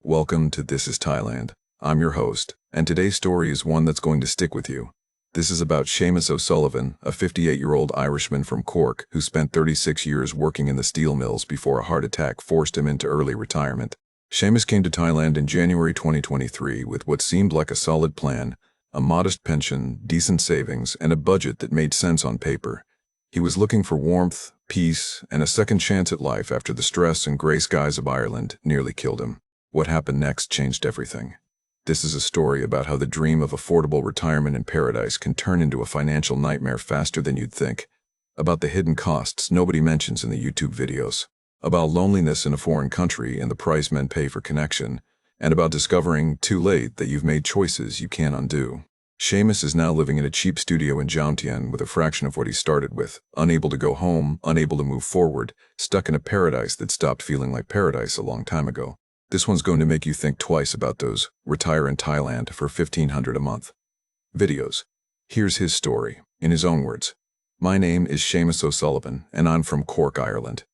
Welcome to This is Thailand. I'm your host, and today's story is one that's going to stick with you. This is about Seamus O'Sullivan, a 58-year-old Irishman from Cork who spent 36 years working in the steel mills before a heart attack forced him into early retirement. Seamus came to Thailand in January 2023 with what seemed like a solid plan, a modest pension, decent savings, and a budget that made sense on paper. He was looking for warmth, peace, and a second chance at life after the stress and grey skies of Ireland nearly killed him. What happened next changed everything. This is a story about how the dream of affordable retirement in paradise can turn into a financial nightmare faster than you'd think, about the hidden costs nobody mentions in the YouTube videos, about loneliness in a foreign country and the price men pay for connection, and about discovering too late that you've made choices you can't undo. Seamus is now living in a cheap studio in Jomtien with a fraction of what he started with, unable to go home, unable to move forward, stuck in a paradise that stopped feeling like paradise a long time ago. This one's going to make you think twice about those retire in Thailand for $1,500 a month videos. Here's his story, in his own words. My name is Seamus O'Sullivan, and I'm from Cork, Ireland.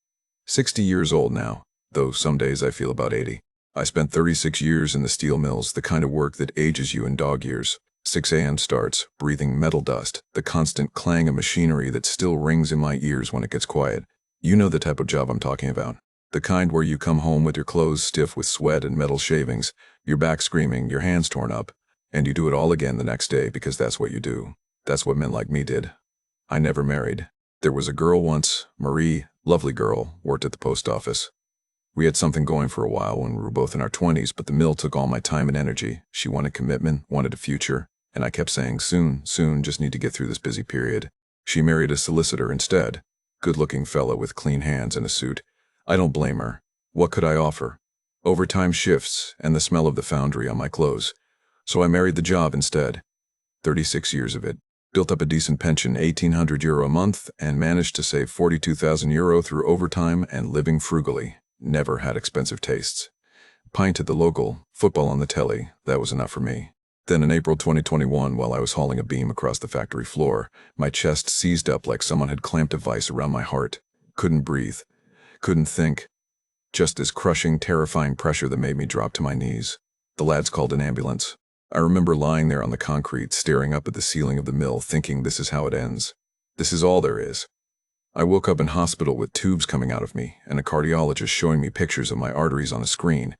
60 years old now, though some days I feel about 80. I spent 36 years in the steel mills, the kind of work that ages you in dog years. 6 a.m. starts, breathing metal dust, the constant clang of machinery that still rings in my ears when it gets quiet. You know the type of job I'm talking about. The kind where you come home with your clothes stiff with sweat and metal shavings, your back screaming, your hands torn up, and you do it all again the next day because that's what you do. That's what men like me did. I never married. There was a girl once, Marie, lovely girl, worked at the post office. We had something going for a while when we were both in our 20s, but the mill took all my time and energy. She wanted commitment, wanted a future. And I kept saying, soon, just need to get through this busy period. She married a solicitor instead. Good-looking fellow with clean hands and a suit. I don't blame her. What could I offer? Overtime shifts and the smell of the foundry on my clothes. So I married the job instead. 36 years of it. Built up a decent pension, €1,800 a month, and managed to save €42,000 through overtime and living frugally. Never had expensive tastes. Pint at the local, football on the telly, that was enough for me. Then in April 2021, while I was hauling a beam across the factory floor, my chest seized up like someone had clamped a vice around my heart. Couldn't breathe. Couldn't think. Just this crushing, terrifying pressure that made me drop to my knees. The lads called an ambulance. I remember lying there on the concrete, staring up at the ceiling of the mill, thinking this is how it ends. This is all there is. I woke up in hospital with tubes coming out of me, and a cardiologist showing me pictures of my arteries on a screen.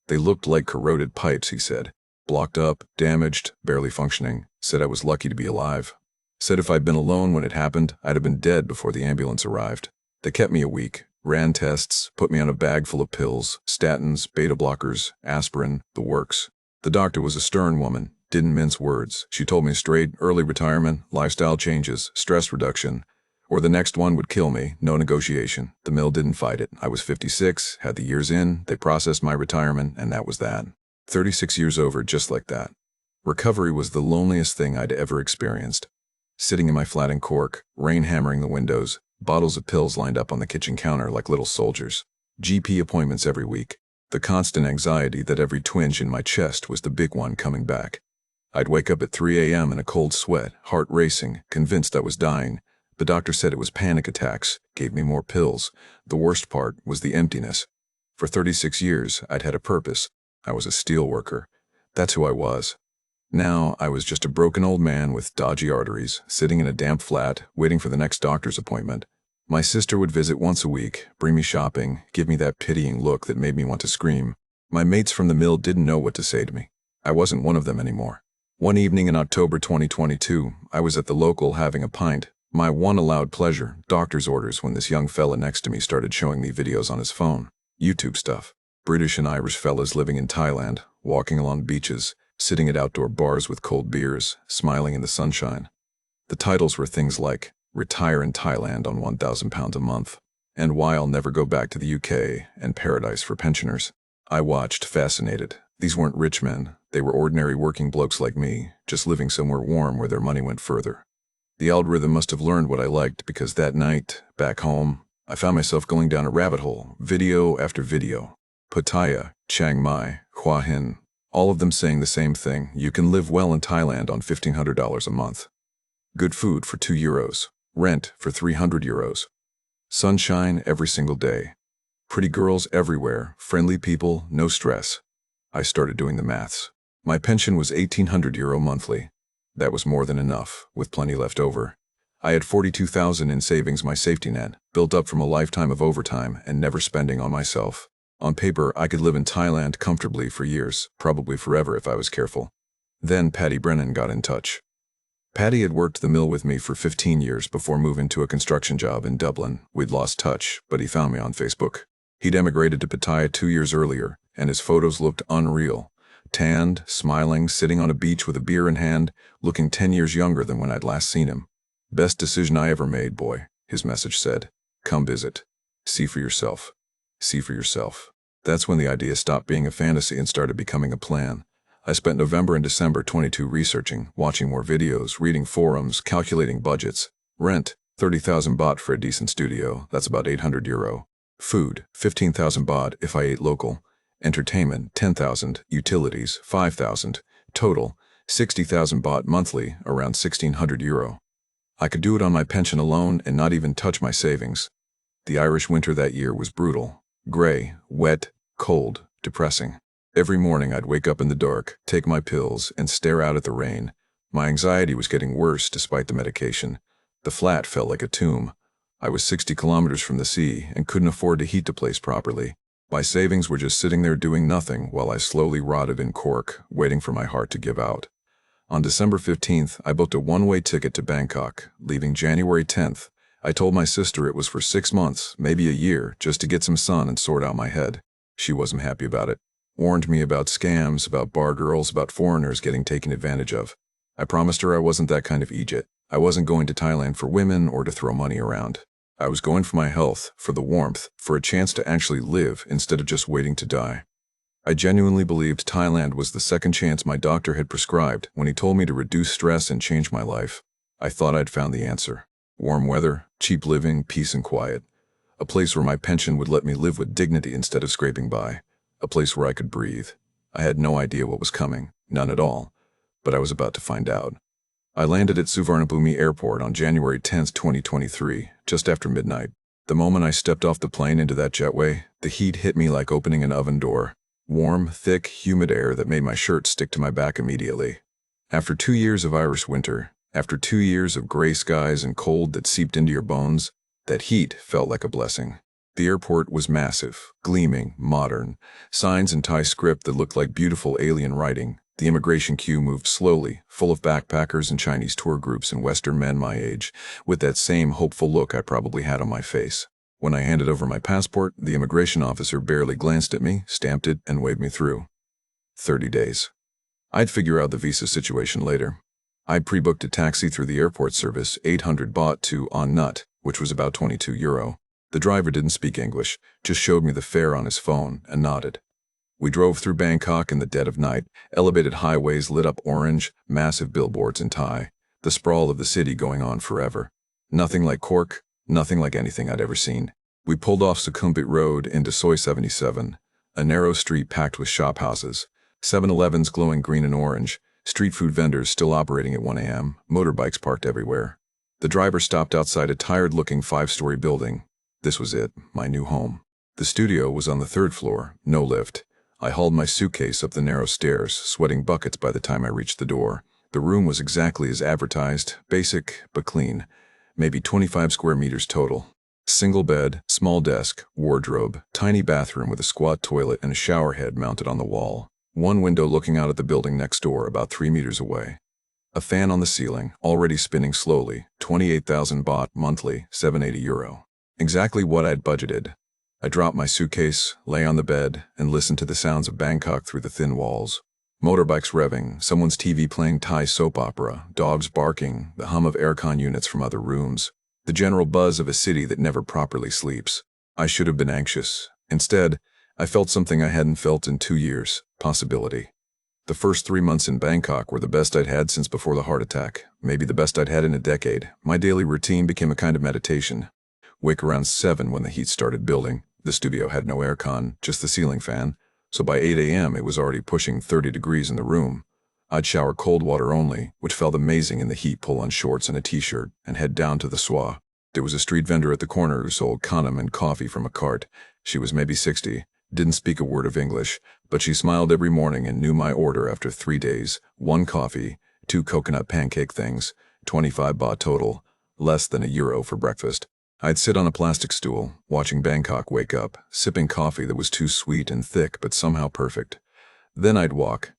They looked like corroded pipes, he said. Blocked up, damaged, barely functioning. Said I was lucky to be alive. Said if I'd been alone when it happened, I'd have been dead before the ambulance arrived. They kept me a week, ran tests, put me on a bag full of pills, statins, beta blockers, aspirin, the works. The doctor was a stern woman, didn't mince words. She told me straight, early retirement, lifestyle changes, stress reduction, or the next one would kill me, no negotiation. The mill didn't fight it. I was 56, had the years in, they processed my retirement, and that was that. 36 years over just like that. Recovery was the loneliest thing I'd ever experienced. Sitting in my flat in Cork, rain hammering the windows, bottles of pills lined up on the kitchen counter like little soldiers. GP appointments every week. The constant anxiety that every twinge in my chest was the big one coming back. I'd wake up at 3 a.m. in a cold sweat, heart racing, convinced I was dying. The doctor said it was panic attacks, gave me more pills. The worst part was the emptiness. For 36 years, I'd had a purpose. I was a steel worker. That's who I was. Now, I was just a broken old man with dodgy arteries, sitting in a damp flat, waiting for the next doctor's appointment. My sister would visit once a week, bring me shopping, give me that pitying look that made me want to scream. My mates from the mill didn't know what to say to me. I wasn't one of them anymore. One evening in October 2022, I was at the local having a pint. My one allowed pleasure, doctor's orders, when this young fella next to me started showing me videos on his phone. YouTube stuff. British and Irish fellas living in Thailand, walking along beaches, sitting at outdoor bars with cold beers, smiling in the sunshine. The titles were things like, Retire in Thailand on £1,000 a month, and Why I'll Never Go Back to the UK, and Paradise for Pensioners. I watched, fascinated. These weren't rich men. They were ordinary working blokes like me, just living somewhere warm where their money went further. The algorithm must have learned what I liked because that night, back home, I found myself going down a rabbit hole, video after video. Pattaya, Chiang Mai, Hua Hin, all of them saying the same thing. You can live well in Thailand on $1,500 a month. Good food for €2. Rent for €300. Sunshine every single day. Pretty girls everywhere, friendly people, no stress. I started doing the maths. My pension was €1,800 monthly. That was more than enough, with plenty left over. I had 42,000 in savings, my safety net, built up from a lifetime of overtime and never spending on myself. On paper, I could live in Thailand comfortably for years, probably forever if I was careful. Then Paddy Brennan got in touch. Paddy had worked the mill with me for 15 years before moving to a construction job in Dublin. We'd lost touch, but he found me on Facebook. He'd emigrated to Pattaya 2 years earlier, and his photos looked unreal. Tanned, smiling, sitting on a beach with a beer in hand, looking 10 years younger than when I'd last seen him. "Best decision I ever made, boy," his message said. "Come visit. See for yourself. See for yourself." That's when the idea stopped being a fantasy and started becoming a plan. I spent November and December 22 researching, watching more videos, reading forums, calculating budgets. Rent, 30,000 baht for a decent studio, that's about €800. Food, 15,000 baht if I ate local. Entertainment, 10,000, utilities, 5,000. Total, 60,000 baht monthly, around €1,600. I could do it on my pension alone and not even touch my savings. The Irish winter that year was brutal. Gray, wet, cold, depressing. Every morning I'd wake up in the dark, take my pills, and stare out at the rain. My anxiety was getting worse despite the medication. The flat felt like a tomb. I was 60 kilometers from the sea and couldn't afford to heat the place properly. My savings were just sitting there doing nothing while I slowly rotted in Cork, waiting for my heart to give out. On December 15th, I booked a one-way ticket to Bangkok, leaving January 10th. I told my sister it was for 6 months, maybe a year, just to get some sun and sort out my head. She wasn't happy about it. Warned me about scams, about bar girls, about foreigners getting taken advantage of. I promised her I wasn't that kind of idiot. I wasn't going to Thailand for women or to throw money around. I was going for my health, for the warmth, for a chance to actually live instead of just waiting to die. I genuinely believed Thailand was the second chance my doctor had prescribed when he told me to reduce stress and change my life. I thought I'd found the answer. Warm weather, cheap living, peace and quiet. A place where my pension would let me live with dignity instead of scraping by. A place where I could breathe. I had no idea what was coming, none at all, but I was about to find out. I landed at Suvarnabhumi Airport on January 10, 2023, just after midnight. The moment I stepped off the plane into that jetway, the heat hit me like opening an oven door. Warm, thick, humid air that made my shirt stick to my back immediately. After 2 years of Irish winter, after 2 years of gray skies and cold that seeped into your bones, that heat felt like a blessing. The airport was massive, gleaming, modern, signs in Thai script that looked like beautiful alien writing. The immigration queue moved slowly, full of backpackers and Chinese tour groups and Western men my age, with that same hopeful look I probably had on my face. When I handed over my passport, the immigration officer barely glanced at me, stamped it, and waved me through. 30 days. I'd figure out the visa situation later. I'd pre-booked a taxi through the airport service, 800 baht to On Nut, which was about €22. The driver didn't speak English, just showed me the fare on his phone and nodded. We drove through Bangkok in the dead of night, elevated highways lit up orange, massive billboards in Thai, the sprawl of the city going on forever. Nothing like Cork, nothing like anything I'd ever seen. We pulled off Sukhumvit Road into Soi 77, a narrow street packed with shophouses, 7-Elevens glowing green and orange, street food vendors still operating at 1 a.m., motorbikes parked everywhere. The driver stopped outside a tired-looking 5-story building. This was it, my new home. The studio was on the 3rd floor, no lift. I hauled my suitcase up the narrow stairs, sweating buckets by the time I reached the door. The room was exactly as advertised, basic but clean, maybe 25 square meters total. Single bed, small desk, wardrobe, tiny bathroom with a squat toilet and a shower head mounted on the wall. One window looking out at the building next door about 3 meters away. A fan on the ceiling, already spinning slowly, 28,000 baht monthly, €780. Exactly what I'd budgeted. I dropped my suitcase, lay on the bed, and listened to the sounds of Bangkok through the thin walls. Motorbikes revving, someone's TV playing Thai soap opera, dogs barking, the hum of aircon units from other rooms. The general buzz of a city that never properly sleeps. I should have been anxious. Instead, I felt something I hadn't felt in 2 years, possibility. The first 3 months in Bangkok were the best I'd had since before the heart attack, maybe the best I'd had in a decade. My daily routine became a kind of meditation. Wake around 7 when the heat started building. The studio had no aircon, just the ceiling fan, so by 8 a.m. it was already pushing 30 degrees in the room. I'd shower cold water only, which felt amazing in the heat, pull on shorts and a t-shirt, and head down to the swa. There was a street vendor at the corner who sold kanam and coffee from a cart. She was maybe 60, Didn't speak a word of English, but she smiled every morning and knew my order after 3 days. 1 coffee, 2 coconut pancake things, 25 baht total, less than €1 for breakfast. I'd sit on a plastic stool, watching Bangkok wake up, sipping coffee that was too sweet and thick but somehow perfect. Then I'd walk.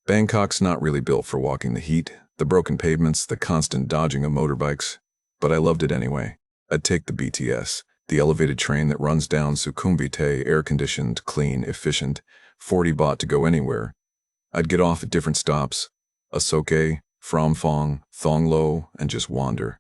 Bangkok's not really built for walking the heat, the broken pavements, the constant dodging of motorbikes, but I loved it anyway. I'd take the BTS, the elevated train that runs down Sukhumvit, air-conditioned, clean, efficient, 40 baht to go anywhere. I'd get off at different stops, Asoke, Phramphong, Thonglo, and just wander.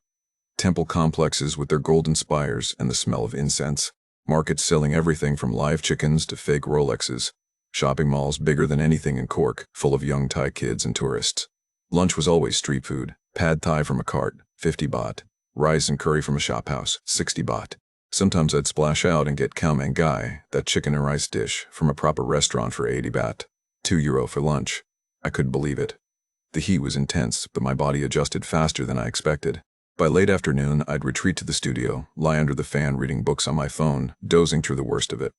Temple complexes with their golden spires and the smell of incense. Markets selling everything from live chickens to fake Rolexes. Shopping malls bigger than anything in Cork, full of young Thai kids and tourists. Lunch was always street food. Pad Thai from a cart, 50 baht. Rice and curry from a shop house, 60 baht. Sometimes I'd splash out and get khao man gai, that chicken and rice dish, from a proper restaurant for 80 baht. €2 for lunch. I couldn't believe it. The heat was intense, but my body adjusted faster than I expected. By late afternoon, I'd retreat to the studio, lie under the fan reading books on my phone, dozing through the worst of it.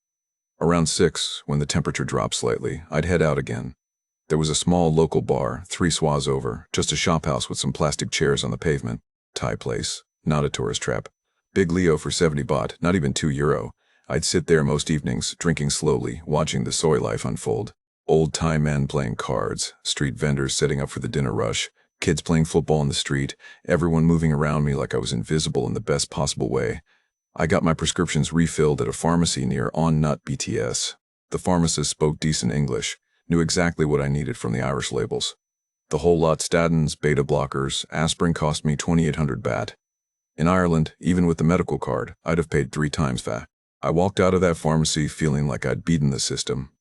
Around 6, when the temperature dropped slightly, I'd head out again. There was a small local bar, 3 swas over, just a shophouse with some plastic chairs on the pavement. Thai place, not a tourist trap. Big Leo for 70 baht, not even €2. I'd sit there most evenings, drinking slowly, watching the soy life unfold. Old Thai men playing cards, street vendors setting up for the dinner rush, kids playing football in the street, everyone moving around me like I was invisible in the best possible way. I got my prescriptions refilled at a pharmacy near On Nut BTS. The pharmacist spoke decent English, knew exactly what I needed from the Irish labels. The whole lot: statins, beta blockers, aspirin cost me 2,800 baht. In Ireland, even with the medical card, I'd have paid 3 times that. I walked out of that pharmacy feeling like I'd beaten the system.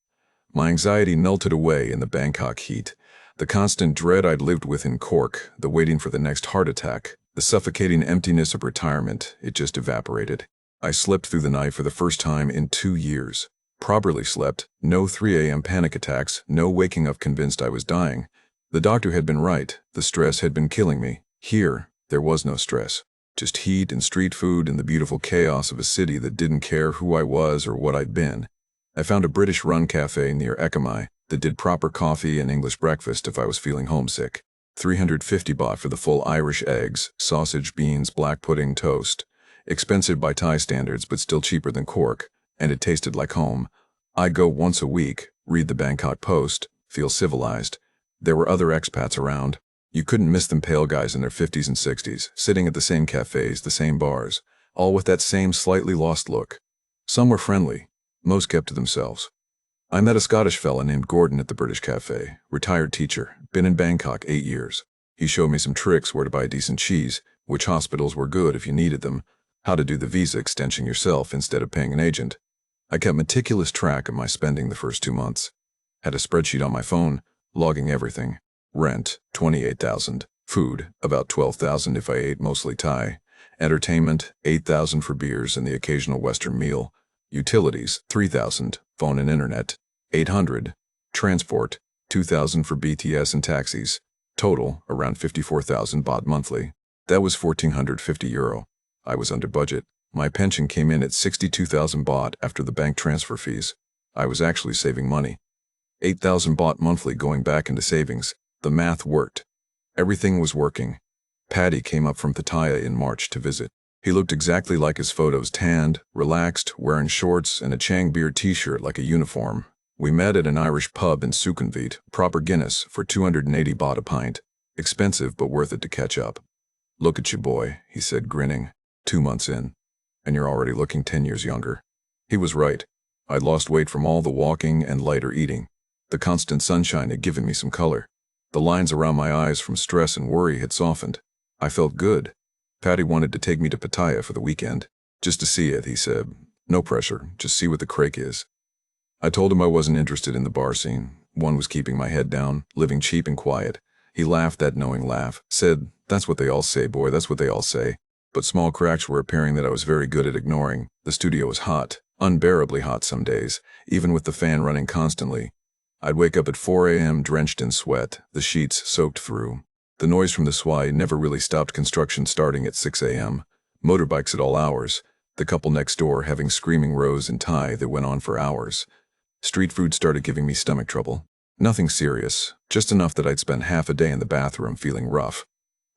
My anxiety melted away in the Bangkok heat. The constant dread I'd lived with in Cork, the waiting for the next heart attack, the suffocating emptiness of retirement, it just evaporated. I slept through the night for the first time in 2 years. Properly slept, no 3 a.m. panic attacks, no waking up convinced I was dying. The doctor had been right, the stress had been killing me. Here, there was no stress. Just heat and street food and the beautiful chaos of a city that didn't care who I was or what I'd been. I found a British-run cafe near Ekamai that did proper coffee and English breakfast if I was feeling homesick. 350 baht for the full Irish eggs, sausage, beans, black pudding, toast. Expensive by Thai standards, but still cheaper than Cork, and it tasted like home. I'd go once a week, read the Bangkok Post, feel civilized. There were other expats around. You couldn't miss them, pale guys in their 50s and 60s, sitting at the same cafes, the same bars, all with that same slightly lost look. Some were friendly, most kept to themselves. I met a Scottish fella named Gordon at the British Cafe, retired teacher, been in Bangkok 8 years. He showed me some tricks: where to buy decent cheese, which hospitals were good if you needed them, how to do the visa extension yourself instead of paying an agent. I kept meticulous track of my spending the first 2 months. Had a spreadsheet on my phone, logging everything. Rent, 28,000. Food, about 12,000 if I ate mostly Thai. Entertainment, 8,000 for beers and the occasional Western meal. Utilities, 3,000. Phone and internet, 800. Transport, 2,000 for BTS and taxis. Total, around 54,000 baht monthly. That was €1,450. I was under budget. My pension came in at 62,000 baht after the bank transfer fees. I was actually saving money. 8,000 baht monthly going back into savings. The math worked. Everything was working. Paddy came up from Pattaya in March to visit. He looked exactly like his photos: tanned, relaxed, wearing shorts and a Chang beer t-shirt like a uniform. We met at an Irish pub in Sukhumvit, proper Guinness, for 280 baht a pint. Expensive, but worth it to catch up. "Look at you, boy," he said, grinning. 2 months in, and you're already looking 10 years younger. He was right. I'd lost weight from all the walking and lighter eating. The constant sunshine had given me some color. The lines around my eyes from stress and worry had softened. I felt good. Paddy wanted to take me to Pattaya for the weekend. Just to see it, he said. No pressure, just see what the crake is. I told him I wasn't interested in the bar scene. One was keeping my head down, living cheap and quiet. He laughed that knowing laugh, said, "That's what they all say, boy, that's what they all say." But small cracks were appearing that I was very good at ignoring. The studio was hot, unbearably hot some days, even with the fan running constantly. I'd wake up at 4 a.m. drenched in sweat, the sheets soaked through. The noise from the swai never really stopped construction starting at 6 a.m. Motorbikes at all hours, the couple next door having screaming rows in Thai that went on for hours. Street food started giving me stomach trouble. Nothing serious, just enough that I'd spend half a day in the bathroom feeling rough.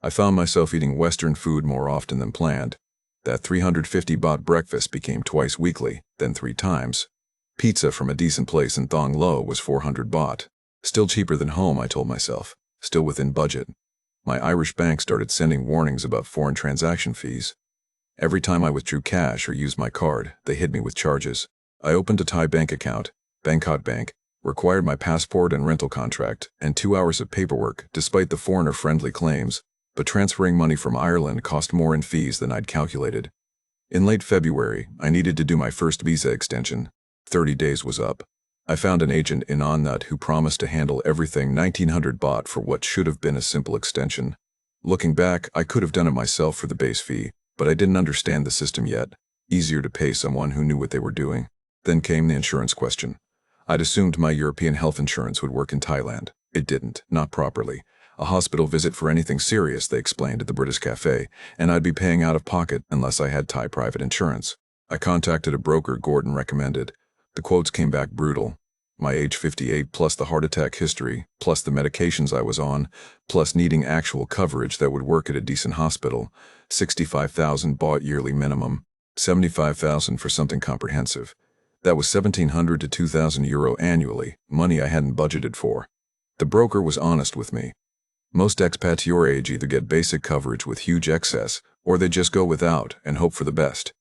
I found myself eating Western food more often than planned. That 350 baht breakfast became twice weekly, then 3 times. Pizza from a decent place in Thong Lo was 400 baht. Still cheaper than home, I told myself. Still within budget. My Irish bank started sending warnings about foreign transaction fees. Every time I withdrew cash or used my card, they hit me with charges. I opened a Thai bank account, Bangkok Bank, required my passport and rental contract, and 2 hours of paperwork, despite the foreigner-friendly claims, but transferring money from Ireland cost more in fees than I'd calculated. In late February, I needed to do my first visa extension. 30 days was up. I found an agent in An Nut who promised to handle everything 1900 baht for what should have been a simple extension. Looking back, I could have done it myself for the base fee, but I didn't understand the system yet. Easier to pay someone who knew what they were doing. Then came the insurance question. I'd assumed my European health insurance would work in Thailand. It didn't, not properly. A hospital visit for anything serious, they explained at the British Cafe, and I'd be paying out of pocket unless I had Thai private insurance. I contacted a broker Gordon recommended. The quotes came back brutal. My age 58 plus the heart attack history, plus the medications I was on, plus needing actual coverage that would work at a decent hospital. 65,000 baht yearly minimum, 75,000 for something comprehensive. That was 1,700 to 2,000 euro annually, money I hadn't budgeted for. The broker was honest with me. Most expats your age either get basic coverage with huge excess, or they just go without and hope for the best.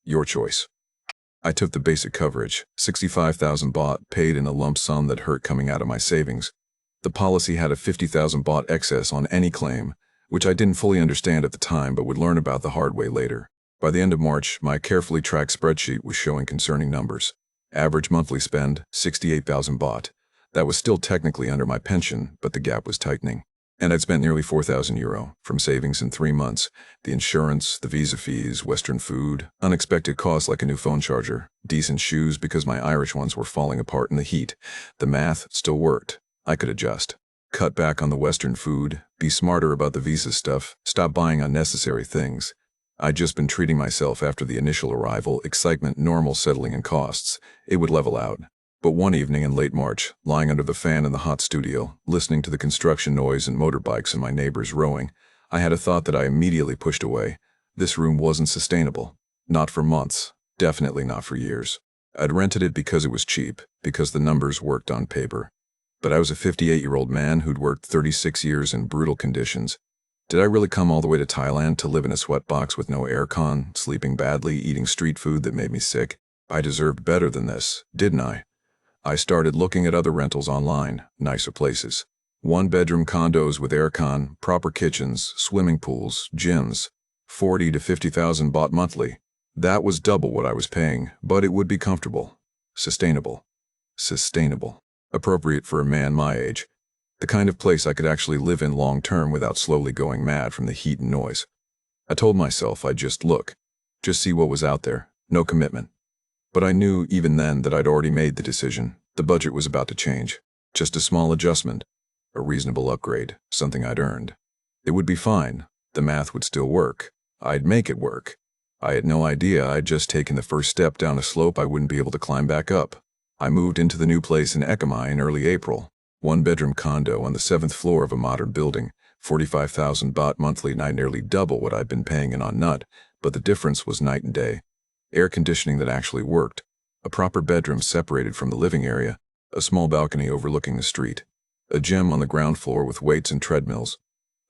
Your choice. I took the basic coverage, 65,000 baht, paid in a lump sum that hurt coming out of my savings. The policy had a 50,000 baht excess on any claim, which I didn't fully understand at the time but would learn about the hard way later. By the end of March, my carefully tracked spreadsheet was showing concerning numbers. Average monthly spend, 68,000 baht. That was still technically under my pension, but the gap was tightening. And I'd spent nearly 4,000 euro from savings in 3 months. The insurance, the visa fees, Western food, unexpected costs like a new phone charger, decent shoes because my Irish ones were falling apart in the heat. The math still worked. I could adjust. Cut back on the Western food, be smarter about the visa stuff, stop buying unnecessary things. I'd just been treating myself after the initial arrival, excitement, normal settling in costs. It would level out. But one evening in late March, lying under the fan in the hot studio, listening to the construction noise and motorbikes and my neighbors rowing, I had a thought that I immediately pushed away. This room wasn't sustainable. Not for months. Definitely not for years. I'd rented it because it was cheap, because the numbers worked on paper. But I was a 58-year-old man who'd worked 36 years in brutal conditions. Did I really come all the way to Thailand to live in a sweatbox with no aircon, sleeping badly, eating street food that made me sick? I deserved better than this, didn't I? I started looking at other rentals online, nicer places. 1-bedroom condos with aircon, proper kitchens, swimming pools, gyms. 40 to 50,000 baht monthly. That was double what I was paying, but it would be comfortable. Sustainable. Sustainable. Appropriate for a man my age. The kind of place I could actually live in long-term without slowly going mad from the heat and noise. I told myself I'd just look. Just see what was out there. No commitment. But I knew even then that I'd already made the decision. The budget was about to change. Just a small adjustment. A reasonable upgrade. Something I'd earned. It would be fine. The math would still work. I'd make it work. I had no idea I'd just taken the first step down a slope I wouldn't be able to climb back up. I moved into the new place in Ekamai in early April. 1-bedroom condo on the 7th floor of a modern building. 45,000 baht monthly, nearly double what I'd been paying in An Nut, but the difference was night and day. Air conditioning that actually worked, a proper bedroom separated from the living area, a small balcony overlooking the street, a gym on the ground floor with weights and treadmills,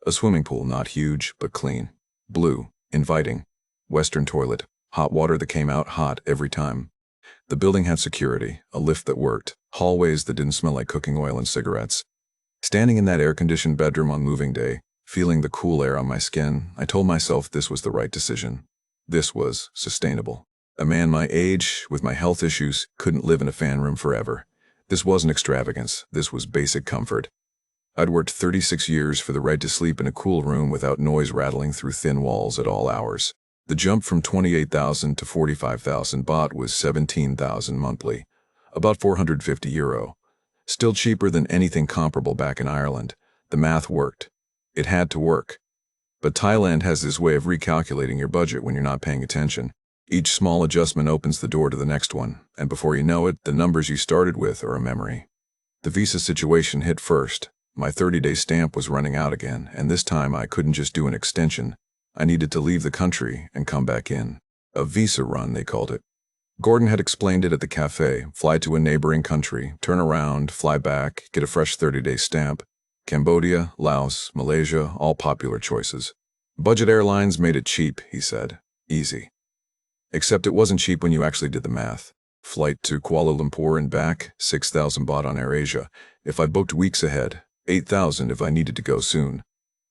a swimming pool not huge but clean, blue, inviting, Western toilet, hot water that came out hot every time. The building had security, a lift that worked, hallways that didn't smell like cooking oil and cigarettes. Standing in that air-conditioned bedroom on moving day, feeling the cool air on my skin, I told myself this was the right decision. This was sustainable. A man my age, with my health issues, couldn't live in a fan room forever. This wasn't extravagance. This was basic comfort. I'd worked 36 years for the right to sleep in a cool room without noise rattling through thin walls at all hours. The jump from 28,000 to 45,000 baht was 17,000 monthly, about 450 euro. Still cheaper than anything comparable back in Ireland. The math worked. It had to work. But Thailand has this way of recalculating your budget when you're not paying attention. Each small adjustment opens the door to the next one, and before you know it, the numbers you started with are a memory. The visa situation hit first. My 30-day stamp was running out again, and this time I couldn't just do an extension. I needed to leave the country and come back in. A visa run, they called it. Gordon had explained it at the cafe. Fly to a neighboring country, turn around, fly back, get a fresh 30-day stamp. Cambodia, Laos, Malaysia, all popular choices. Budget airlines made it cheap, he said. Easy. Except it wasn't cheap when you actually did the math. Flight to Kuala Lumpur and back, 6,000 baht on AirAsia. If I booked weeks ahead, 8,000 if I needed to go soon.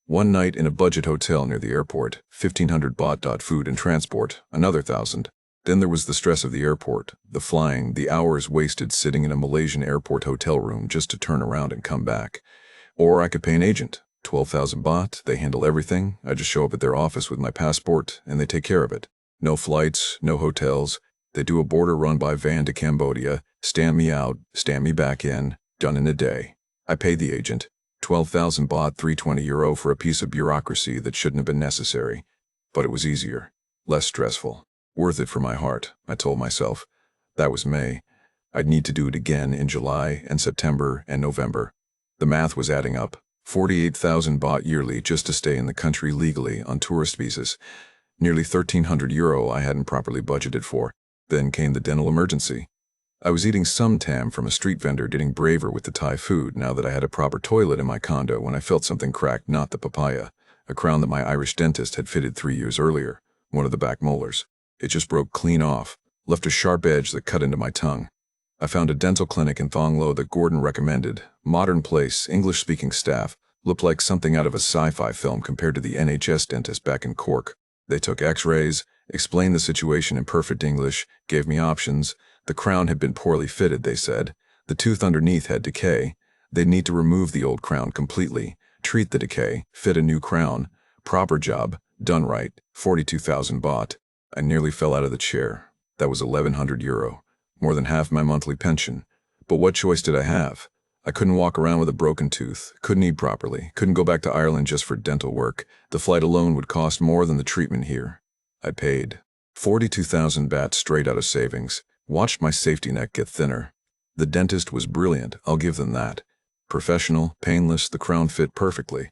One night in a budget hotel near the airport, 1,500 baht. Food and transport, another 1,000. Then there was the stress of the airport, the flying, the hours wasted sitting in a Malaysian airport hotel room just to turn around and come back. Or I could pay an agent, 12,000 baht, they handle everything. I just show up at their office with my passport and they take care of it. No flights, no hotels. They do a border run by van to Cambodia, stand me out, stand me back in, done in a day. I pay the agent, 12,000 baht, €320 for a piece of bureaucracy that shouldn't have been necessary. But it was easier, less stressful. Worth it for my heart, I told myself. That was May. I'd need to do it again in July and September and November. The math was adding up. 48,000 baht yearly just to stay in the country legally on tourist visas. Nearly €1,300 I hadn't properly budgeted for. Then came the dental emergency. I was eating some tam from a street vendor, getting braver with the Thai food now that I had a proper toilet in my condo when I felt something cracked, not the papaya, a crown that my Irish dentist had fitted 3 years earlier, one of the back molars. It just broke clean off, left a sharp edge that cut into my tongue. I found a dental clinic in Thong Lo that Gordon recommended. Modern place, English-speaking staff, looked like something out of a sci-fi film compared to the NHS dentist back in Cork. They took x-rays, explained the situation in perfect English, gave me options. The crown had been poorly fitted, they said. The tooth underneath had decay. They'd need to remove the old crown completely, treat the decay, fit a new crown. Proper job, done right, 42,000 baht. I nearly fell out of the chair. That was €1,100, more than half my monthly pension. But what choice did I have? I couldn't walk around with a broken tooth, couldn't eat properly, couldn't go back to Ireland just for dental work. The flight alone would cost more than the treatment here. I paid 42,000 baht straight out of savings, watched my safety net get thinner. The dentist was brilliant, I'll give them that. Professional, painless, the crown fit perfectly.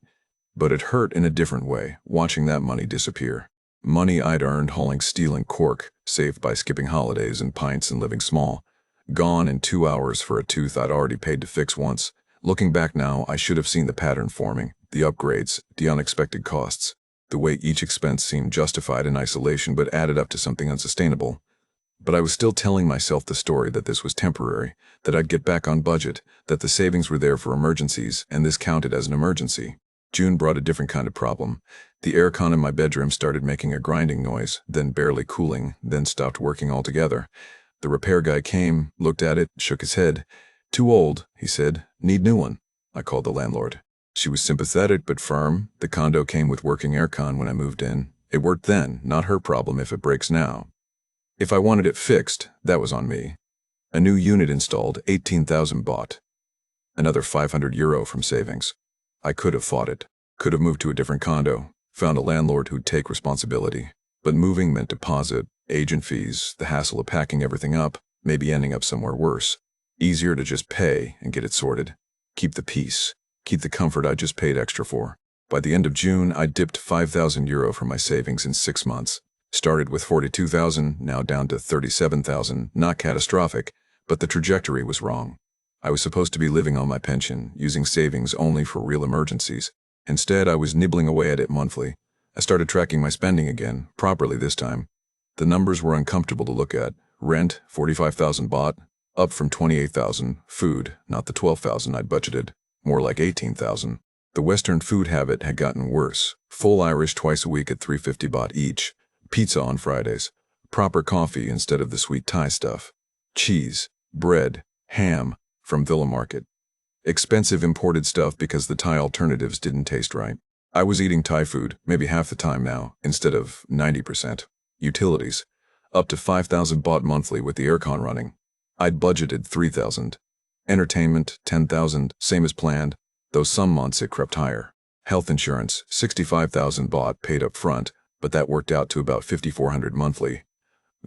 But it hurt in a different way, watching that money disappear. Money I'd earned hauling steel in Cork, saved by skipping holidays and pints and living small. Gone in 2 hours for a tooth I'd already paid to fix once. Looking back now, I should have seen the pattern forming, the upgrades, the unexpected costs. The way each expense seemed justified in isolation but added up to something unsustainable. But I was still telling myself the story that this was temporary, that I'd get back on budget, that the savings were there for emergencies, and this counted as an emergency. June brought a different kind of problem. The aircon in my bedroom started making a grinding noise, then barely cooling, then stopped working altogether. The repair guy came, looked at it, shook his head. "Too old," he said. "Need new one." I called the landlord. She was sympathetic but firm. The condo came with working aircon when I moved in. It worked then, not her problem if it breaks now. If I wanted it fixed, that was on me. A new unit installed, 18,000 baht. Another €500 from savings. I could have fought it. Could have moved to a different condo. Found a landlord who'd take responsibility. But moving meant deposit, agent fees, the hassle of packing everything up, maybe ending up somewhere worse. Easier to just pay and get it sorted. Keep the peace. Keep the comfort I just paid extra for. By the end of June, I dipped €5,000 from my savings in 6 months. Started with 42,000, now down to 37,000. Not catastrophic, but the trajectory was wrong. I was supposed to be living on my pension, using savings only for real emergencies. Instead, I was nibbling away at it monthly. I started tracking my spending again, properly this time. The numbers were uncomfortable to look at. Rent, 45,000 baht, up from 28,000. Food, not the 12,000 I'd budgeted, more like 18,000. The Western food habit had gotten worse. Full Irish twice a week at 350 baht each. Pizza on Fridays. Proper coffee instead of the sweet Thai stuff. Cheese, bread, ham, from Villa Market. Expensive imported stuff because the Thai alternatives didn't taste right. I was eating Thai food, maybe half the time now, instead of 90%. Utilities, up to 5,000 baht monthly with the aircon running. I'd budgeted 3,000. Entertainment, 10,000, same as planned, though some months it crept higher. Health insurance, 65,000 baht paid up front, but that worked out to about 5,400 monthly.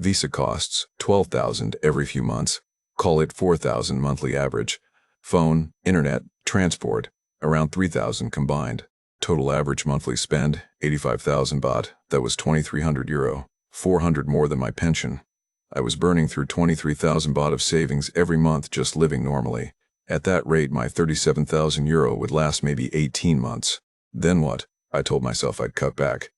Visa costs, 12,000 every few months. Call it 4,000 monthly average. Phone, internet, transport, around 3,000 combined. Total average monthly spend, 85,000 baht. That was 2,300 euro, 400 more than my pension. I was burning through 23,000 baht of savings every month just living normally. At that rate, my 37,000 euro would last maybe 18 months. Then what? I told myself I'd cut back.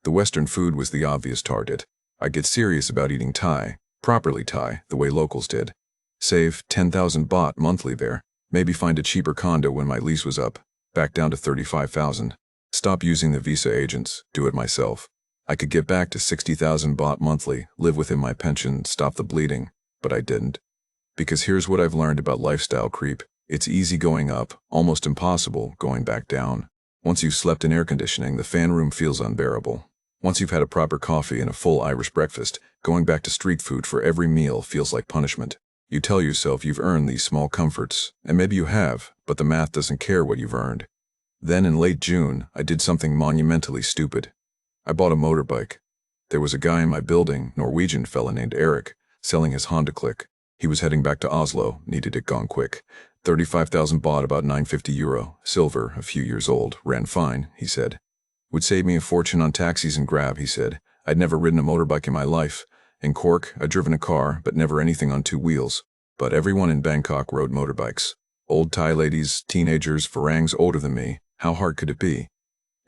The Western food was the obvious target. I'd get serious about eating Thai, properly Thai, the way locals did. Save 10,000 baht monthly there. Maybe find a cheaper condo when my lease was up. Back down to 35,000. Stop using the visa agents. Do it myself. I could get back to 60,000 baht monthly, live within my pension, stop the bleeding. But I didn't. Because here's what I've learned about lifestyle creep. It's easy going up, almost impossible going back down. Once you've slept in air conditioning, the fan room feels unbearable. Once you've had a proper coffee and a full Irish breakfast, going back to street food for every meal feels like punishment. You tell yourself you've earned these small comforts, and maybe you have, but the math doesn't care what you've earned. Then in late June, I did something monumentally stupid. I bought a motorbike. There was a guy in my building, Norwegian fella named Eric, selling his Honda Click. He was heading back to Oslo, needed it gone quick. 35,000 baht, about 950 euro, silver, a few years old, ran fine, he said. Would save me a fortune on taxis and Grab, he said. I'd never ridden a motorbike in my life. In Cork, I'd driven a car, but never anything on two wheels. But everyone in Bangkok rode motorbikes. Old Thai ladies, teenagers, Farangs older than me. How hard could it be?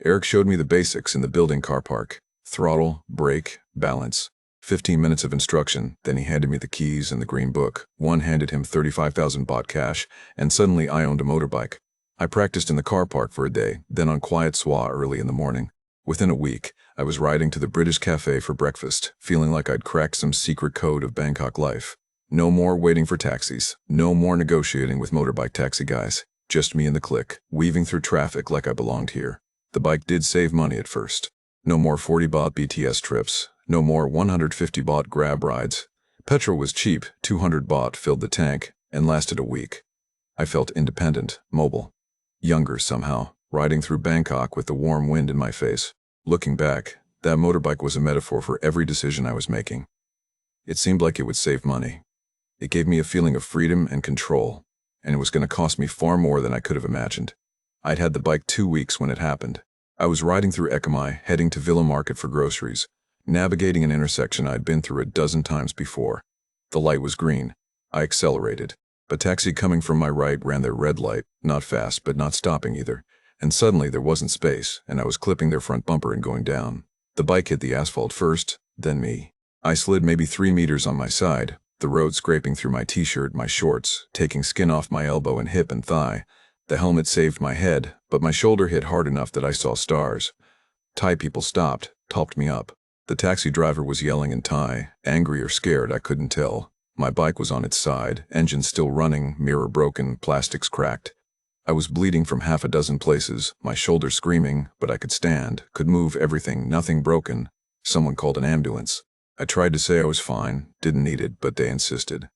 Eric showed me the basics in the building car park. Throttle, brake, balance. 15 minutes of instruction, then he handed me the keys and the green book. One handed him 35,000 baht cash, and suddenly I owned a motorbike. I practiced in the car park for a day, then on quiet swa early in the morning. Within a week, I was riding to the British Cafe for breakfast, feeling like I'd cracked some secret code of Bangkok life. No more waiting for taxis, no more negotiating with motorbike taxi guys. Just me and the click, weaving through traffic like I belonged here. The bike did save money at first. No more 40 baht BTS trips, no more 150 baht Grab rides. Petrol was cheap, 200 baht filled the tank, and lasted a week. I felt independent, mobile. Younger somehow, riding through Bangkok with the warm wind in my face. Looking back, that motorbike was a metaphor for every decision I was making. It seemed like it would save money. It gave me a feeling of freedom and control, and it was going to cost me far more than I could have imagined. I'd had the bike 2 weeks when it happened. I was riding through Ekamai, heading to Villa Market for groceries, navigating an intersection I'd been through a dozen times before. The light was green. I accelerated. A taxi coming from my right ran their red light, not fast but not stopping either, and suddenly there wasn't space, and I was clipping their front bumper and going down. The bike hit the asphalt first, then me. I slid maybe 3 meters on my side, the road scraping through my t-shirt, my shorts, taking skin off my elbow and hip and thigh. The helmet saved my head, but my shoulder hit hard enough that I saw stars. Thai people stopped, topped me up. The taxi driver was yelling in Thai, angry or scared, I couldn't tell. My bike was on its side, engine still running, mirror broken, plastics cracked. I was bleeding from half a dozen places, my shoulder screaming, but I could stand, could move everything, nothing broken. Someone called an ambulance. I tried to say I was fine, didn't need it, but they insisted.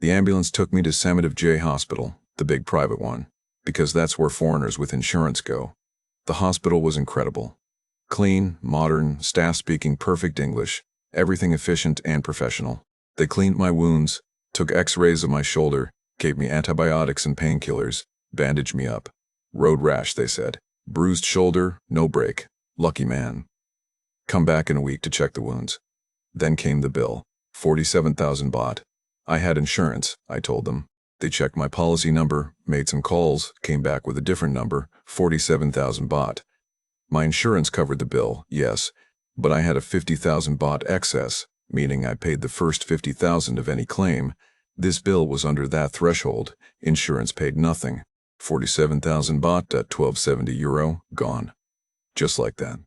The ambulance took me to Samativ J Hospital, the big private one, because that's where foreigners with insurance go. The hospital was incredible. Clean, modern, staff speaking perfect English, everything efficient and professional. They cleaned my wounds, took x-rays of my shoulder, gave me antibiotics and painkillers, bandaged me up. Road rash, they said. Bruised shoulder, no break. Lucky man. Come back in a week to check the wounds. Then came the bill. 47,000 baht. I had insurance, I told them. They checked my policy number, made some calls, came back with a different number, 47,000 baht. My insurance covered the bill, yes, but I had a 50,000 baht excess, meaning I paid the first 50,000 of any claim. This bill was under that threshold. Insurance paid nothing. 47,000 baht at 1270 euro, gone. Just like that.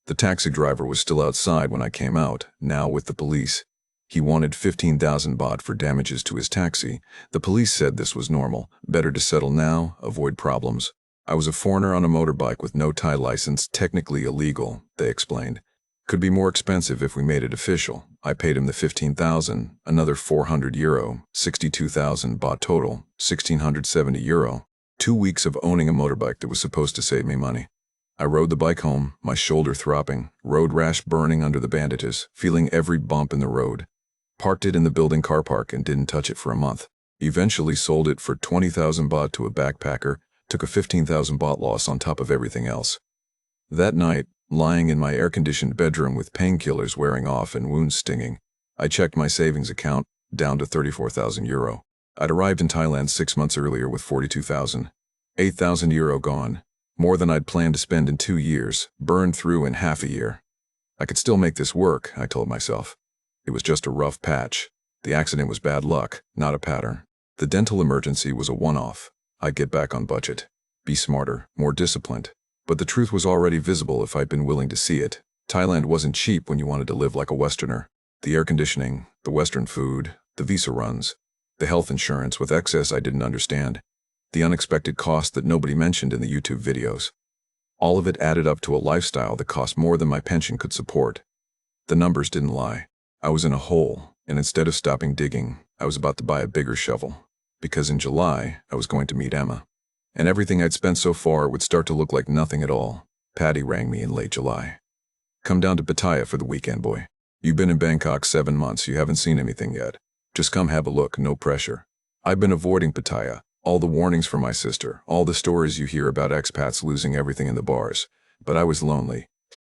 The taxi driver was still outside when I came out, now with the police. He wanted 15,000 baht for damages to his taxi. The police said this was normal. Better to settle now, avoid problems. I was a foreigner on a motorbike with no Thai license, technically illegal, they explained. Could be more expensive if we made it official. I paid him the 15,000, another 400 euro, 62,000 baht total, 1,670 euro. 2 weeks of owning a motorbike that was supposed to save me money. I rode the bike home, my shoulder throbbing, road rash burning under the bandages, feeling every bump in the road. Parked it in the building car park and didn't touch it for a month. Eventually sold it for 20,000 baht to a backpacker, took a 15,000 baht loss on top of everything else. That night, lying in my air-conditioned bedroom with painkillers wearing off and wounds stinging, I checked my savings account, down to 34,000 euro. I'd arrived in Thailand 6 months earlier with 42,000. 8,000 euro gone. More than I'd planned to spend in 2 years, burned through in half a year. I could still make this work, I told myself. It was just a rough patch. The accident was bad luck, not a pattern. The dental emergency was a one-off. I'd get back on budget. Be smarter, more disciplined. But the truth was already visible if I'd been willing to see it. Thailand wasn't cheap when you wanted to live like a Westerner. The air conditioning, the Western food, the visa runs, the health insurance with excess I didn't understand, the unexpected cost that nobody mentioned in the YouTube videos. All of it added up to a lifestyle that cost more than my pension could support. The numbers didn't lie. I was in a hole, and instead of stopping digging, I was about to buy a bigger shovel. Because in July, I was going to meet Emma. And everything I'd spent so far would start to look like nothing at all. Patty rang me in late July. Come down to Pattaya for the weekend, boy. You've been in Bangkok 7 months, you haven't seen anything yet. Just come have a look, no pressure. I've been avoiding Pattaya. All the warnings from my sister, all the stories you hear about expats losing everything in the bars. But I was lonely.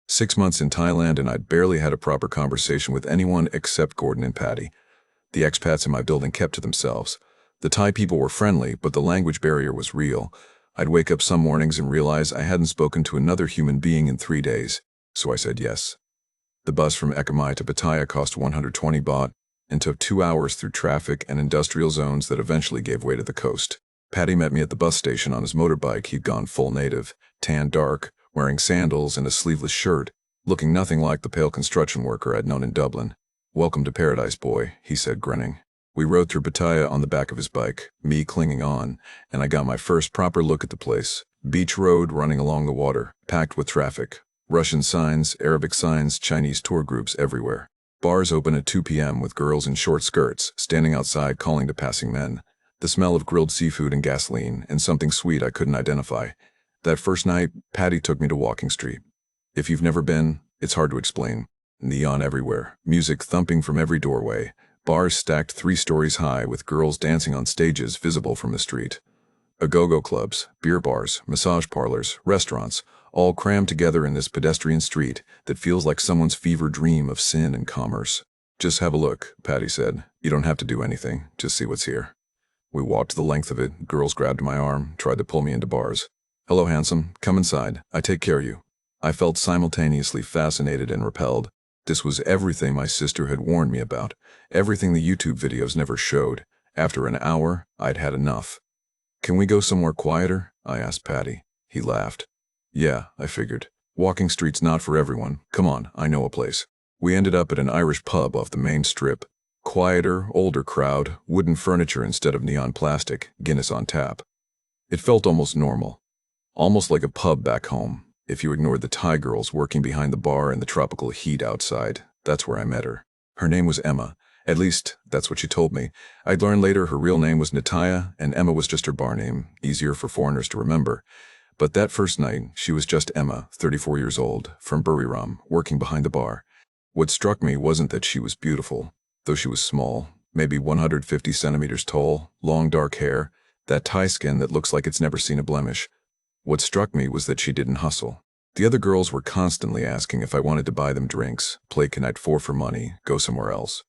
6 months in Thailand and I'd barely had a proper conversation with anyone except Gordon and Patty. The expats in my building kept to themselves. The Thai people were friendly, but the language barrier was real. I'd wake up some mornings and realize I hadn't spoken to another human being in 3 days, so I said yes. The bus from Ekamai to Pattaya cost 120 baht and took 2 hours through traffic and industrial zones that eventually gave way to the coast. Patty met me at the bus station on his motorbike. He'd gone full native, tan dark, wearing sandals and a sleeveless shirt, looking nothing like the pale construction worker I'd known in Dublin. "Welcome to paradise, boy," he said, grinning. We rode through Pattaya on the back of his bike, me clinging on, and I got my first proper look at the place. Beach road running along the water, packed with traffic. Russian signs, Arabic signs, Chinese tour groups everywhere. Bars open at 2 p.m. with girls in short skirts, standing outside calling to passing men. The smell of grilled seafood and gasoline, and something sweet I couldn't identify. That first night, Patty took me to Walking Street. If you've never been, it's hard to explain. Neon everywhere, music thumping from every doorway. Bars stacked 3 stories high with girls dancing on stages visible from the street. Go-go clubs, beer bars, massage parlors, restaurants, all crammed together in this pedestrian street that feels like someone's fever dream of sin and commerce. "Just have a look," Patty said. "You don't have to do anything, just see what's here." We walked the length of it. Girls grabbed my arm, tried to pull me into bars. "Hello, handsome. Come inside. I take care of you." I felt simultaneously fascinated and repelled. This was everything my sister had warned me about, everything the YouTube videos never showed. After an hour, I'd had enough. "Can we go somewhere quieter?" I asked Patty. He laughed. "Yeah," I figured. "Walking Street's not for everyone. Come on, I know a place." We ended up at an Irish pub off the main strip. Quieter, older crowd, wooden furniture instead of neon plastic, Guinness on tap. It felt almost normal. Almost like a pub back home. If you ignored the Thai girls working behind the bar and the tropical heat outside, that's where I met her. Her name was Emma. At least, that's what she told me. I'd learn later her real name was Nataya, and Emma was just her bar name, easier for foreigners to remember. But that first night, she was just Emma, 34 years old, from Buriram, working behind the bar. What struck me wasn't that she was beautiful, though she was small, maybe 150 centimeters tall, long dark hair, that Thai skin that looks like it's never seen a blemish. What struck me was that she didn't hustle. The other girls were constantly asking if I wanted to buy them drinks, play Connect 4 for money, go somewhere else.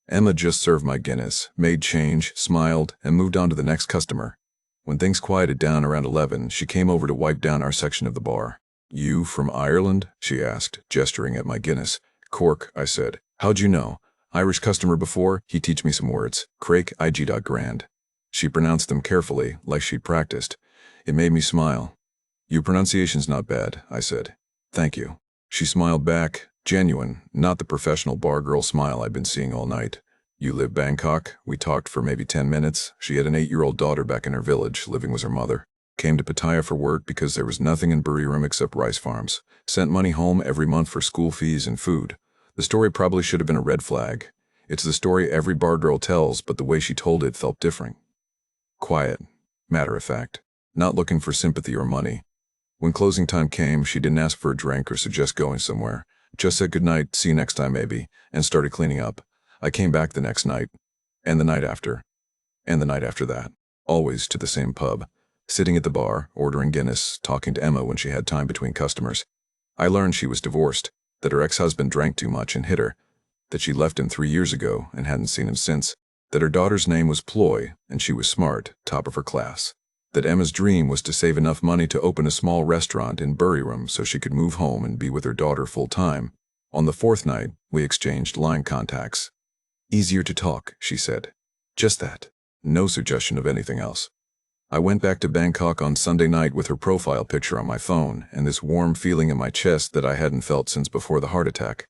Emma just served my Guinness, made change, smiled, and moved on to the next customer. When things quieted down around 11, she came over to wipe down our section of the bar. "You from Ireland?" she asked, gesturing at my Guinness. "Cork," I said. "How'd you know? Irish customer before, he teach me some words. Craig IG.grand. She pronounced them carefully, like she'd practiced. It made me smile. "Your pronunciation's not bad," I said. "Thank you." She smiled back, genuine, not the professional bar girl smile I'd been seeing all night. "You live Bangkok?" We talked for maybe 10 minutes. She had an 8-year-old daughter back in her village, living with her mother. Came to Pattaya for work because there was nothing in Buriram except rice farms. Sent money home every month for school fees and food. The story probably should have been a red flag. It's the story every bar girl tells, but the way she told it felt different. Quiet, matter of fact, not looking for sympathy or money. When closing time came, she didn't ask for a drink or suggest going somewhere. Just said goodnight, see you next time maybe, and started cleaning up. I came back the next night, and the night after, and the night after that. Always to the same pub. Sitting at the bar, ordering Guinness, talking to Emma when she had time between customers. I learned she was divorced, that her ex-husband drank too much and hit her, that she left him 3 years ago and hadn't seen him since, that her daughter's name was Ploy and she was smart, top of her class, that Emma's dream was to save enough money to open a small restaurant in Buriram so she could move home and be with her daughter full-time. On the fourth night, we exchanged line contacts. Easier to talk, she said. Just that. No suggestion of anything else. I went back to Bangkok on Sunday night with her profile picture on my phone and this warm feeling in my chest that I hadn't felt since before the heart attack.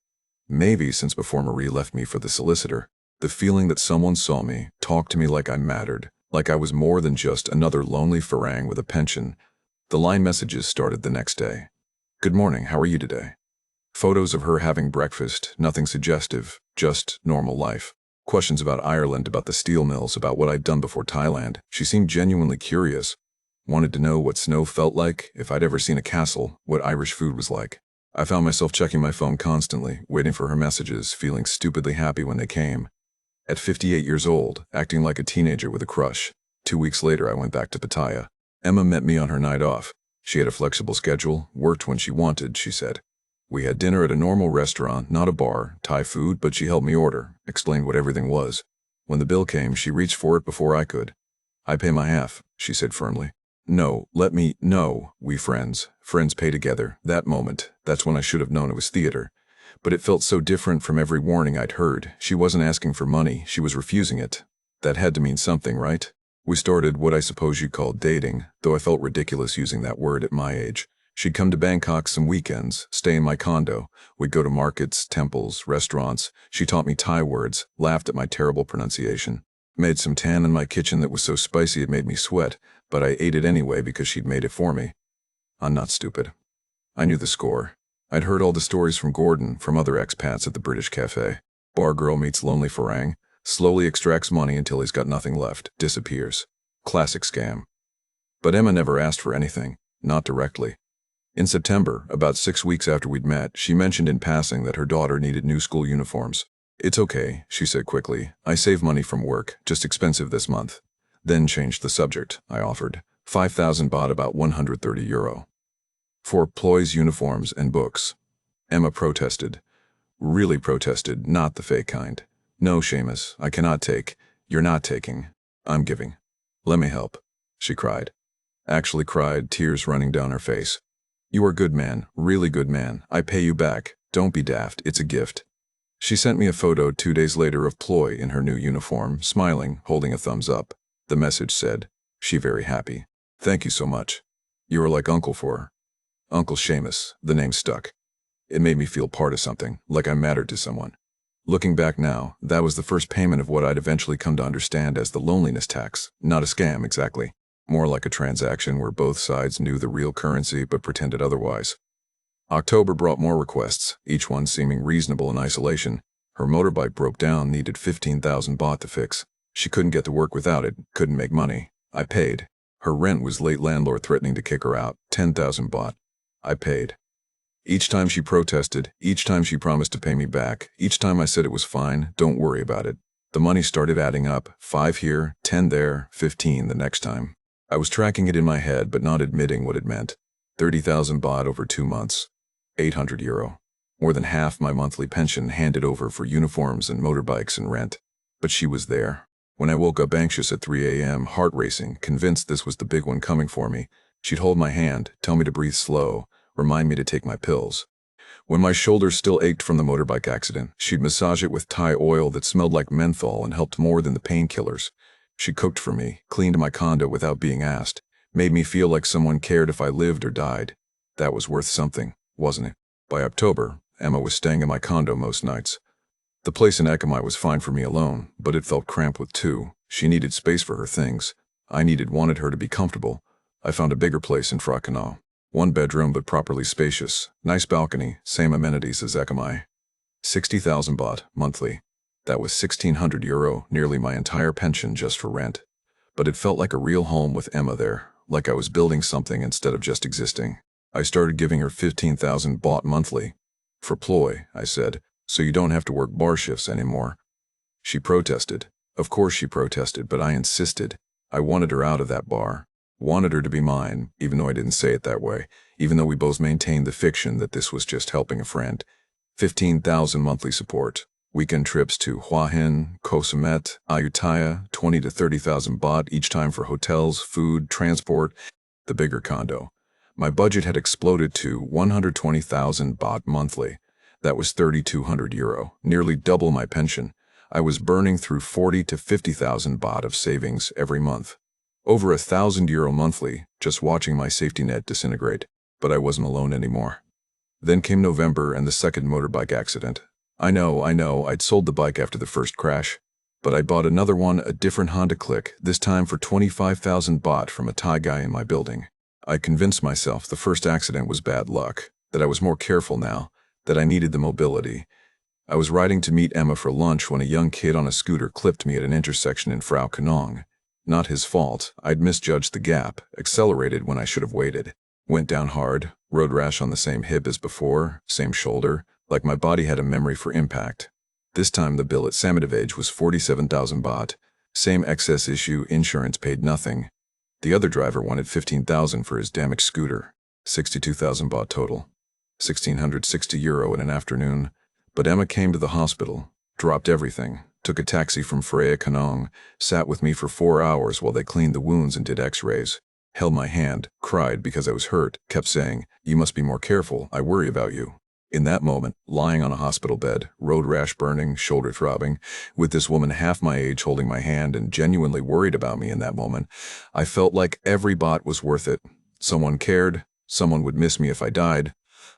Maybe since before Marie left me for the solicitor. The feeling that someone saw me, talked to me like I mattered, like I was more than just another lonely Farang with a pension. The line messages started the next day. Good morning, how are you today? Photos of her having breakfast, nothing suggestive, just normal life. Questions about Ireland, about the steel mills, about what I'd done before Thailand. She seemed genuinely curious. Wanted to know what snow felt like, if I'd ever seen a castle, what Irish food was like. I found myself checking my phone constantly, waiting for her messages, feeling stupidly happy when they came. At 58 years old, acting like a teenager with a crush. 2 weeks later, I went back to Pattaya. Emma met me on her night off. She had a flexible schedule, worked when she wanted, she said. We had dinner at a normal restaurant, not a bar, Thai food, but she helped me order, explained what everything was. When the bill came, she reached for it before I could. I pay my half, she said firmly. No, we friends pay together. That moment, that's when I should have known it was theater. But it felt so different from every warning I'd heard. She wasn't asking for money, she was refusing it. That had to mean something, right? We started what I suppose you'd call dating, though I felt ridiculous using that word at my age. She'd come to Bangkok some weekends, stay in my condo. We'd go to markets, temples, restaurants. She taught me Thai words, laughed at my terrible pronunciation. Made some tan in my kitchen that was so spicy it made me sweat, but I ate it anyway because she'd made it for me. I'm not stupid. I knew the score. I'd heard all the stories from Gordon, from other expats at the British cafe. Bar girl meets lonely Farang, slowly extracts money until he's got nothing left, disappears. Classic scam. But Emma never asked for anything, not directly. In September, about 6 weeks after we'd met, she mentioned in passing that her daughter needed new school uniforms. It's okay, she said quickly. I save money from work, just expensive this month. Then changed the subject, I offered. 5,000 baht, about €130. For Ploy's uniforms and books. Emma protested. Really protested, not the fake kind. No, Seamus, I cannot take. You're not taking. I'm giving. Let me help, she cried. Actually cried, tears running down her face. You are a good man, really good man. I pay you back. Don't be daft, it's a gift. She sent me a photo 2 days later of Ploy in her new uniform, smiling, holding a thumbs up. The message said, she very happy. Thank you so much. You are like uncle for her. Uncle Seamus, the name stuck. It made me feel part of something, like I mattered to someone. Looking back now, that was the first payment of what I'd eventually come to understand as the loneliness tax. Not a scam, exactly. More like a transaction where both sides knew the real currency but pretended otherwise. October brought more requests, each one seeming reasonable in isolation. Her motorbike broke down, needed 15,000 baht to fix. She couldn't get to work without it, couldn't make money. I paid. Her rent was late landlord threatening to kick her out, 10,000 baht. I paid. Each time she protested, each time she promised to pay me back, each time I said it was fine, don't worry about it. The money started adding up, 5 here, 10 there, 15 the next time. I was tracking it in my head but not admitting what it meant. 30,000 baht over 2 months. €800. More than half my monthly pension handed over for uniforms and motorbikes and rent. But she was there. When I woke up anxious at 3 a.m., heart racing, convinced this was the big one coming for me, she'd hold my hand, tell me to breathe slow, remind me to take my pills. When my shoulders still ached from the motorbike accident, she'd massage it with Thai oil that smelled like menthol and helped more than the painkillers. She cooked for me, cleaned my condo without being asked, made me feel like someone cared if I lived or died. That was worth something, wasn't it? By October, Emma was staying in my condo most nights. The place in Ekamai was fine for me alone, but it felt cramped with two. She needed space for her things. I wanted her to be comfortable. I found a bigger place in Frakanau. 1 bedroom but properly spacious, nice balcony, same amenities as Ekamai. 60,000 baht, monthly. That was €1,600, nearly my entire pension just for rent. But it felt like a real home with Emma there, like I was building something instead of just existing. I started giving her 15,000 baht monthly. For ploy, I said, so you don't have to work bar shifts anymore. She protested. Of course she protested, but I insisted. I wanted her out of that bar. Wanted her to be mine, even though I didn't say it that way, even though we both maintained the fiction that this was just helping a friend. 15,000 monthly support. Weekend trips to Hua Hin, Koh Samet, Ayutthaya, 20 to 30,000 baht each time for hotels, food, transport, the bigger condo. My budget had exploded to 120,000 baht monthly. That was 3,200 euro, nearly double my pension. I was burning through 40 to 50,000 baht of savings every month. Over 1,000 euro monthly, just watching my safety net disintegrate. But I wasn't alone anymore. Then came November and the second motorbike accident. I know, I'd sold the bike after the first crash. But I bought another one, a different Honda Click, this time for 25,000 baht from a Thai guy in my building. I convinced myself the first accident was bad luck, that I was more careful now, that I needed the mobility. I was riding to meet Emma for lunch when a young kid on a scooter clipped me at an intersection in Frau Kanong. Not his fault, I'd misjudged the gap, accelerated when I should have waited. Went down hard, road rash on the same hip as before, same shoulder, like my body had a memory for impact. This time the bill at Samadevage was 47,000 baht. Same excess issue, insurance paid nothing. The other driver wanted 15,000 for his damaged scooter. 62,000 baht total. 1,660 euro in an afternoon. But Emma came to the hospital, dropped everything, took a taxi from Phra Kanong, sat with me for 4 hours while they cleaned the wounds and did x-rays. Held my hand, cried because I was hurt, kept saying, "You must be more careful, I worry about you." In that moment, lying on a hospital bed, road rash burning, shoulder throbbing, with this woman half my age holding my hand and genuinely worried about me in that moment, I felt like every baht was worth it. Someone cared, someone would miss me if I died.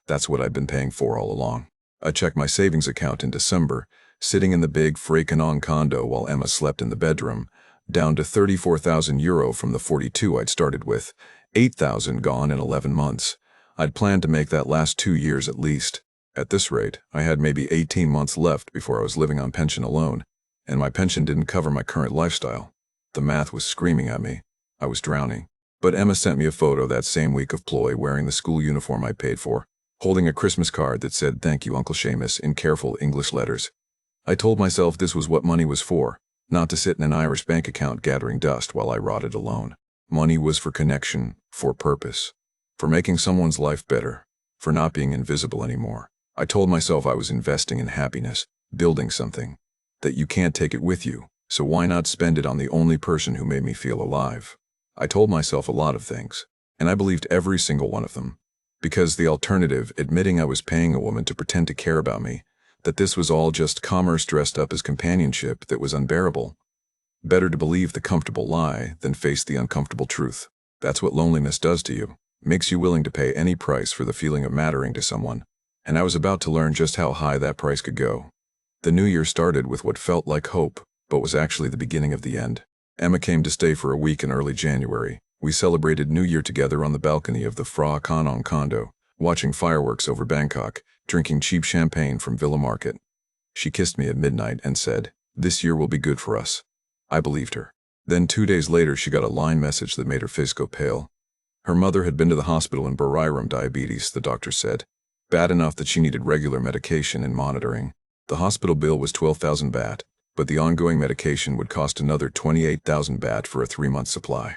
That's what I'd been paying for all along. I checked my savings account in December, sitting in the big Phra Kanong condo while Emma slept in the bedroom, down to 34,000 euro from the 42 I'd started with, 8,000 gone in 11 months. I'd planned to make that last 2 years at least. At this rate, I had maybe 18 months left before I was living on pension alone, and my pension didn't cover my current lifestyle. The math was screaming at me. I was drowning. But Emma sent me a photo that same week of ploy wearing the school uniform I paid for, holding a Christmas card that said "Thank you, Uncle Seamus" in careful English letters. I told myself this was what money was for, not to sit in an Irish bank account gathering dust while I rotted alone. Money was for connection, for purpose, for making someone's life better, for not being invisible anymore. I told myself I was investing in happiness, building something, that you can't take it with you, so why not spend it on the only person who made me feel alive? I told myself a lot of things, and I believed every single one of them. Because the alternative, admitting I was paying a woman to pretend to care about me, that this was all just commerce dressed up as companionship, that was unbearable. Better to believe the comfortable lie than face the uncomfortable truth. That's what loneliness does to you. Makes you willing to pay any price for the feeling of mattering to someone. And I was about to learn just how high that price could go. The new year started with what felt like hope, but was actually the beginning of the end. Emma came to stay for a week in early January. We celebrated New Year together on the balcony of the Phra Kanong condo, watching fireworks over Bangkok, drinking cheap champagne from Villa Market. She kissed me at midnight and said, "This year will be good for us." I believed her. Then 2 days later she got a line message that made her face go pale. Her mother had been to the hospital in Bariram diabetes, the doctor said. Bad enough that she needed regular medication and monitoring. The hospital bill was 12,000 baht, but the ongoing medication would cost another 28,000 baht for a 3-month supply.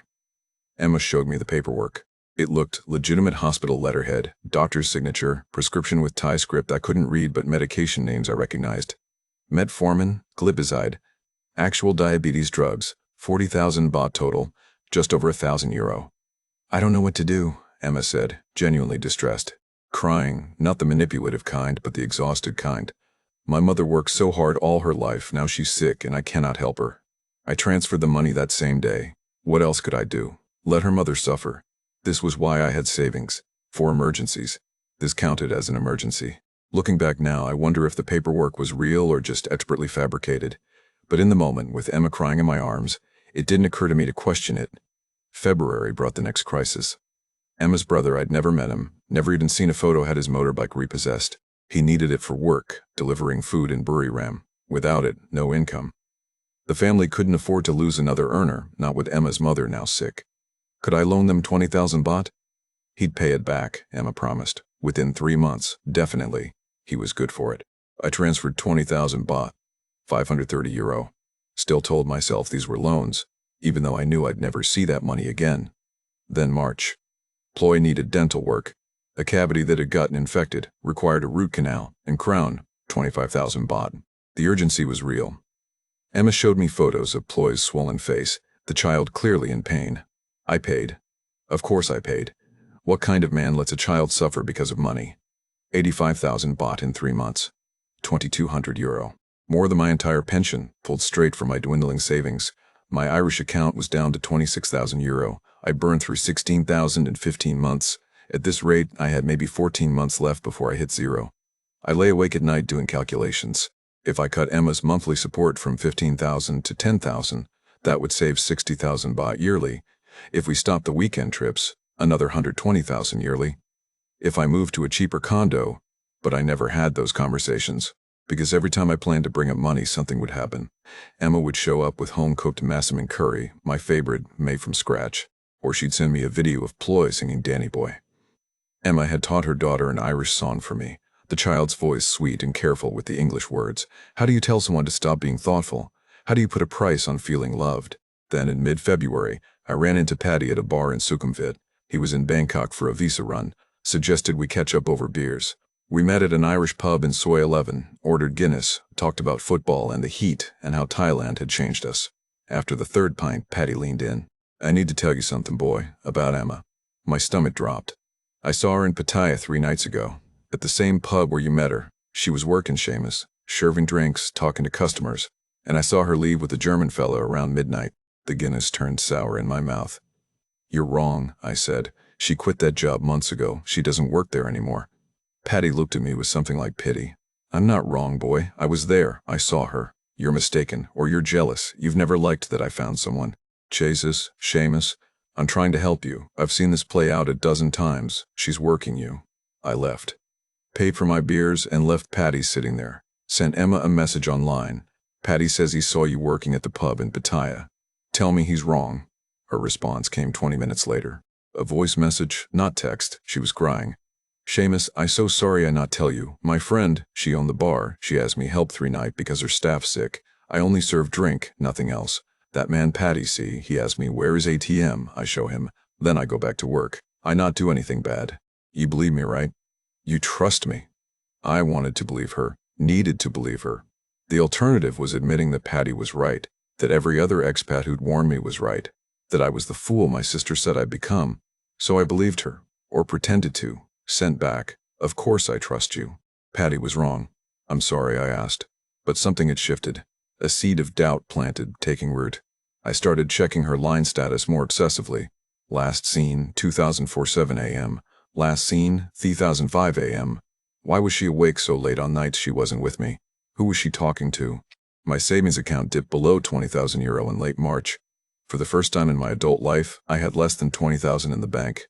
Emma showed me the paperwork. It looked legitimate hospital letterhead, doctor's signature, prescription with Thai script I couldn't read but medication names I recognized. Metformin, glipizide, actual diabetes drugs, 40,000 baht total, just over 1,000 euro. "I don't know what to do," Emma said, genuinely distressed. Crying, not the manipulative kind, but the exhausted kind. "My mother worked so hard all her life, now she's sick and I cannot help her." I transferred the money that same day. What else could I do? Let her mother suffer. This was why I had savings. For emergencies. This counted as an emergency. Looking back now, I wonder if the paperwork was real or just expertly fabricated. But in the moment, with Emma crying in my arms, it didn't occur to me to question it. February brought the next crisis. Emma's brother, I'd never met him, never even seen a photo, had his motorbike repossessed. He needed it for work, delivering food in Buriram. Without it, no income. The family couldn't afford to lose another earner, not with Emma's mother now sick. Could I loan them 20,000 baht? He'd pay it back, Emma promised. Within 3 months, definitely. He was good for it. I transferred 20,000 baht, 530 euro. Still told myself these were loans, even though I knew I'd never see that money again. Then March. Ploy needed dental work. A cavity that had gotten infected, required a root canal, and crown, 25,000 baht. The urgency was real. Emma showed me photos of Ploy's swollen face, the child clearly in pain. I paid. Of course I paid. What kind of man lets a child suffer because of money? 85,000 baht in 3 months. 2,200 euro. More than my entire pension, pulled straight from my dwindling savings. My Irish account was down to 26,000 euro. I burned through 16,000 in 15 months. At this rate, I had maybe 14 months left before I hit zero. I lay awake at night doing calculations. If I cut Emma's monthly support from 15,000 to 10,000, that would save 60,000 baht yearly. If we stopped the weekend trips, another 120,000 yearly. If I moved to a cheaper condo, but I never had those conversations, because every time I planned to bring up money, something would happen. Emma would show up with home-cooked massaman curry, my favorite, made from scratch, or she'd send me a video of Ploy singing Danny Boy. Emma had taught her daughter an Irish song for me, the child's voice sweet and careful with the English words. How do you tell someone to stop being thoughtful? How do you put a price on feeling loved? Then in mid-February, I ran into Paddy at a bar in Sukhumvit. He was in Bangkok for a visa run, suggested we catch up over beers. We met at an Irish pub in Soi 11, ordered Guinness, talked about football and the heat and how Thailand had changed us. After the third pint, Paddy leaned in. I need to tell you something, boy, about Emma. My stomach dropped. I saw her in Pattaya 3 nights ago, at the same pub where you met her. She was working, Seamus, serving drinks, talking to customers, and I saw her leave with a German fellow around midnight. The Guinness turned sour in my mouth. You're wrong, I said. She quit that job months ago. She doesn't work there anymore. Paddy looked at me with something like pity. I'm not wrong, boy. I was there. I saw her. You're mistaken, or you're jealous. You've never liked that I found someone. Jesus, Seamus, I'm trying to help you. I've seen this play out a dozen times. She's working you. I left. Paid for my beers and left Paddy sitting there. Sent Emma a message online. Paddy says he saw you working at the pub in Pattaya. Tell me he's wrong. Her response came 20 minutes later. A voice message, not text. She was crying. Seamus, I so sorry I not tell you. My friend, she owned the bar. She asked me help 3 night because her staff's sick. I only serve drink, nothing else. That man Paddy, see, he asked me where is ATM. I show him. Then I go back to work. I not do anything bad. You believe me, right? You trust me. I wanted to believe her, needed to believe her. The alternative was admitting that Paddy was right, that every other expat who'd warned me was right, that I was the fool my sister said I'd become. So I believed her, or pretended to, sent back, of course I trust you. Paddy was wrong. I'm sorry, I asked. But something had shifted. A seed of doubt planted, taking root. I started checking her line status more obsessively. Last seen, 2004-7 a.m. Last seen, 3005 a.m. Why was she awake so late on nights she wasn't with me? Who was she talking to? My savings account dipped below 20,000 euro in late March. For the first time in my adult life, I had less than 20,000 in the bank.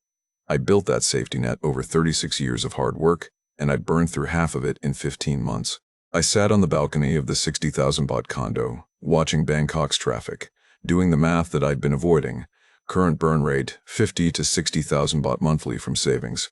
I built that safety net over 36 years of hard work, and I'd burned through half of it in 15 months. I sat on the balcony of the 60,000 baht condo, watching Bangkok's traffic, doing the math that I'd been avoiding. Current burn rate, 50 to 60,000 baht monthly from savings.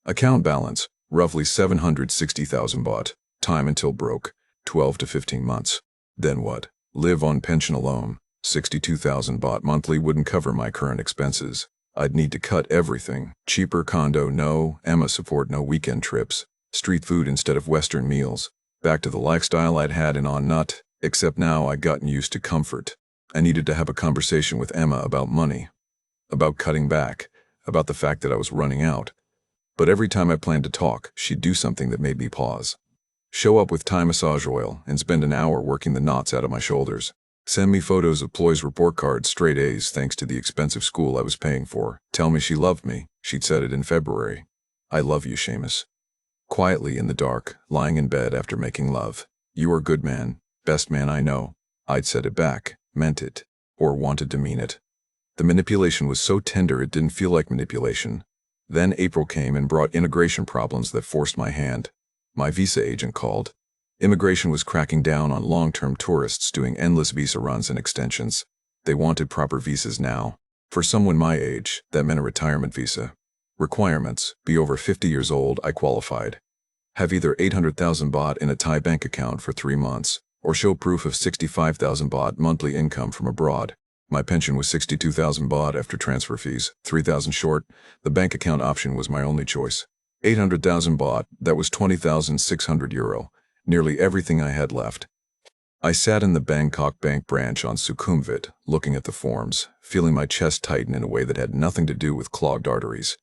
Account balance, roughly 760,000 baht. Time until broke, 12 to 15 months. Then what? Live on pension alone. 62,000 baht monthly wouldn't cover my current expenses. I'd need to cut everything. Cheaper condo, no. Emma support, no weekend trips. Street food instead of Western meals. Back to the lifestyle I'd had in On Nut, except now I'd gotten used to comfort. I needed to have a conversation with Emma about money, about cutting back, about the fact that I was running out. But every time I planned to talk, she'd do something that made me pause. Show up with Thai massage oil and spend an hour working the knots out of my shoulders. Send me photos of Ploy's report cards, straight A's thanks to the expensive school I was paying for. Tell me she loved me. She'd said it in February. I love you, Seamus. Quietly in the dark, lying in bed after making love. You are a good man, best man I know. I'd said it back, meant it, or wanted to mean it. The manipulation was so tender it didn't feel like manipulation. Then April came and brought immigration problems that forced my hand. My visa agent called. Immigration was cracking down on long-term tourists doing endless visa runs and extensions. They wanted proper visas now. For someone my age, that meant a retirement visa. Requirements: be over 50 years old, I qualified. Have either 800,000 baht in a Thai bank account for 3 months, or show proof of 65,000 baht monthly income from abroad. My pension was 62,000 baht after transfer fees, 3,000 short. The bank account option was my only choice. 800,000 baht, that was 20,600 euro, nearly everything I had left. I sat in the Bangkok bank branch on Sukhumvit, looking at the forms, feeling my chest tighten in a way that had nothing to do with clogged arteries.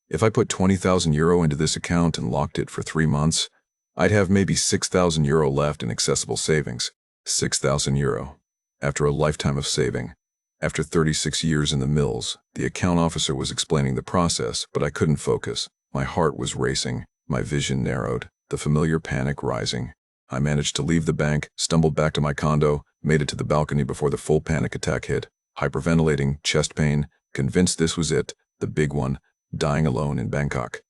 If I put 20,000 euro into this account and locked it for 3 months, I'd have maybe 6,000 euro left in accessible savings. 6,000 euro. After a lifetime of saving. After 36 years in the mills, the account officer was explaining the process, but I couldn't focus. My heart was racing, my vision narrowed, the familiar panic rising. I managed to leave the bank, stumbled back to my condo, made it to the balcony before the full panic attack hit. Hyperventilating, chest pain, convinced this was it, the big one, dying alone in Bangkok.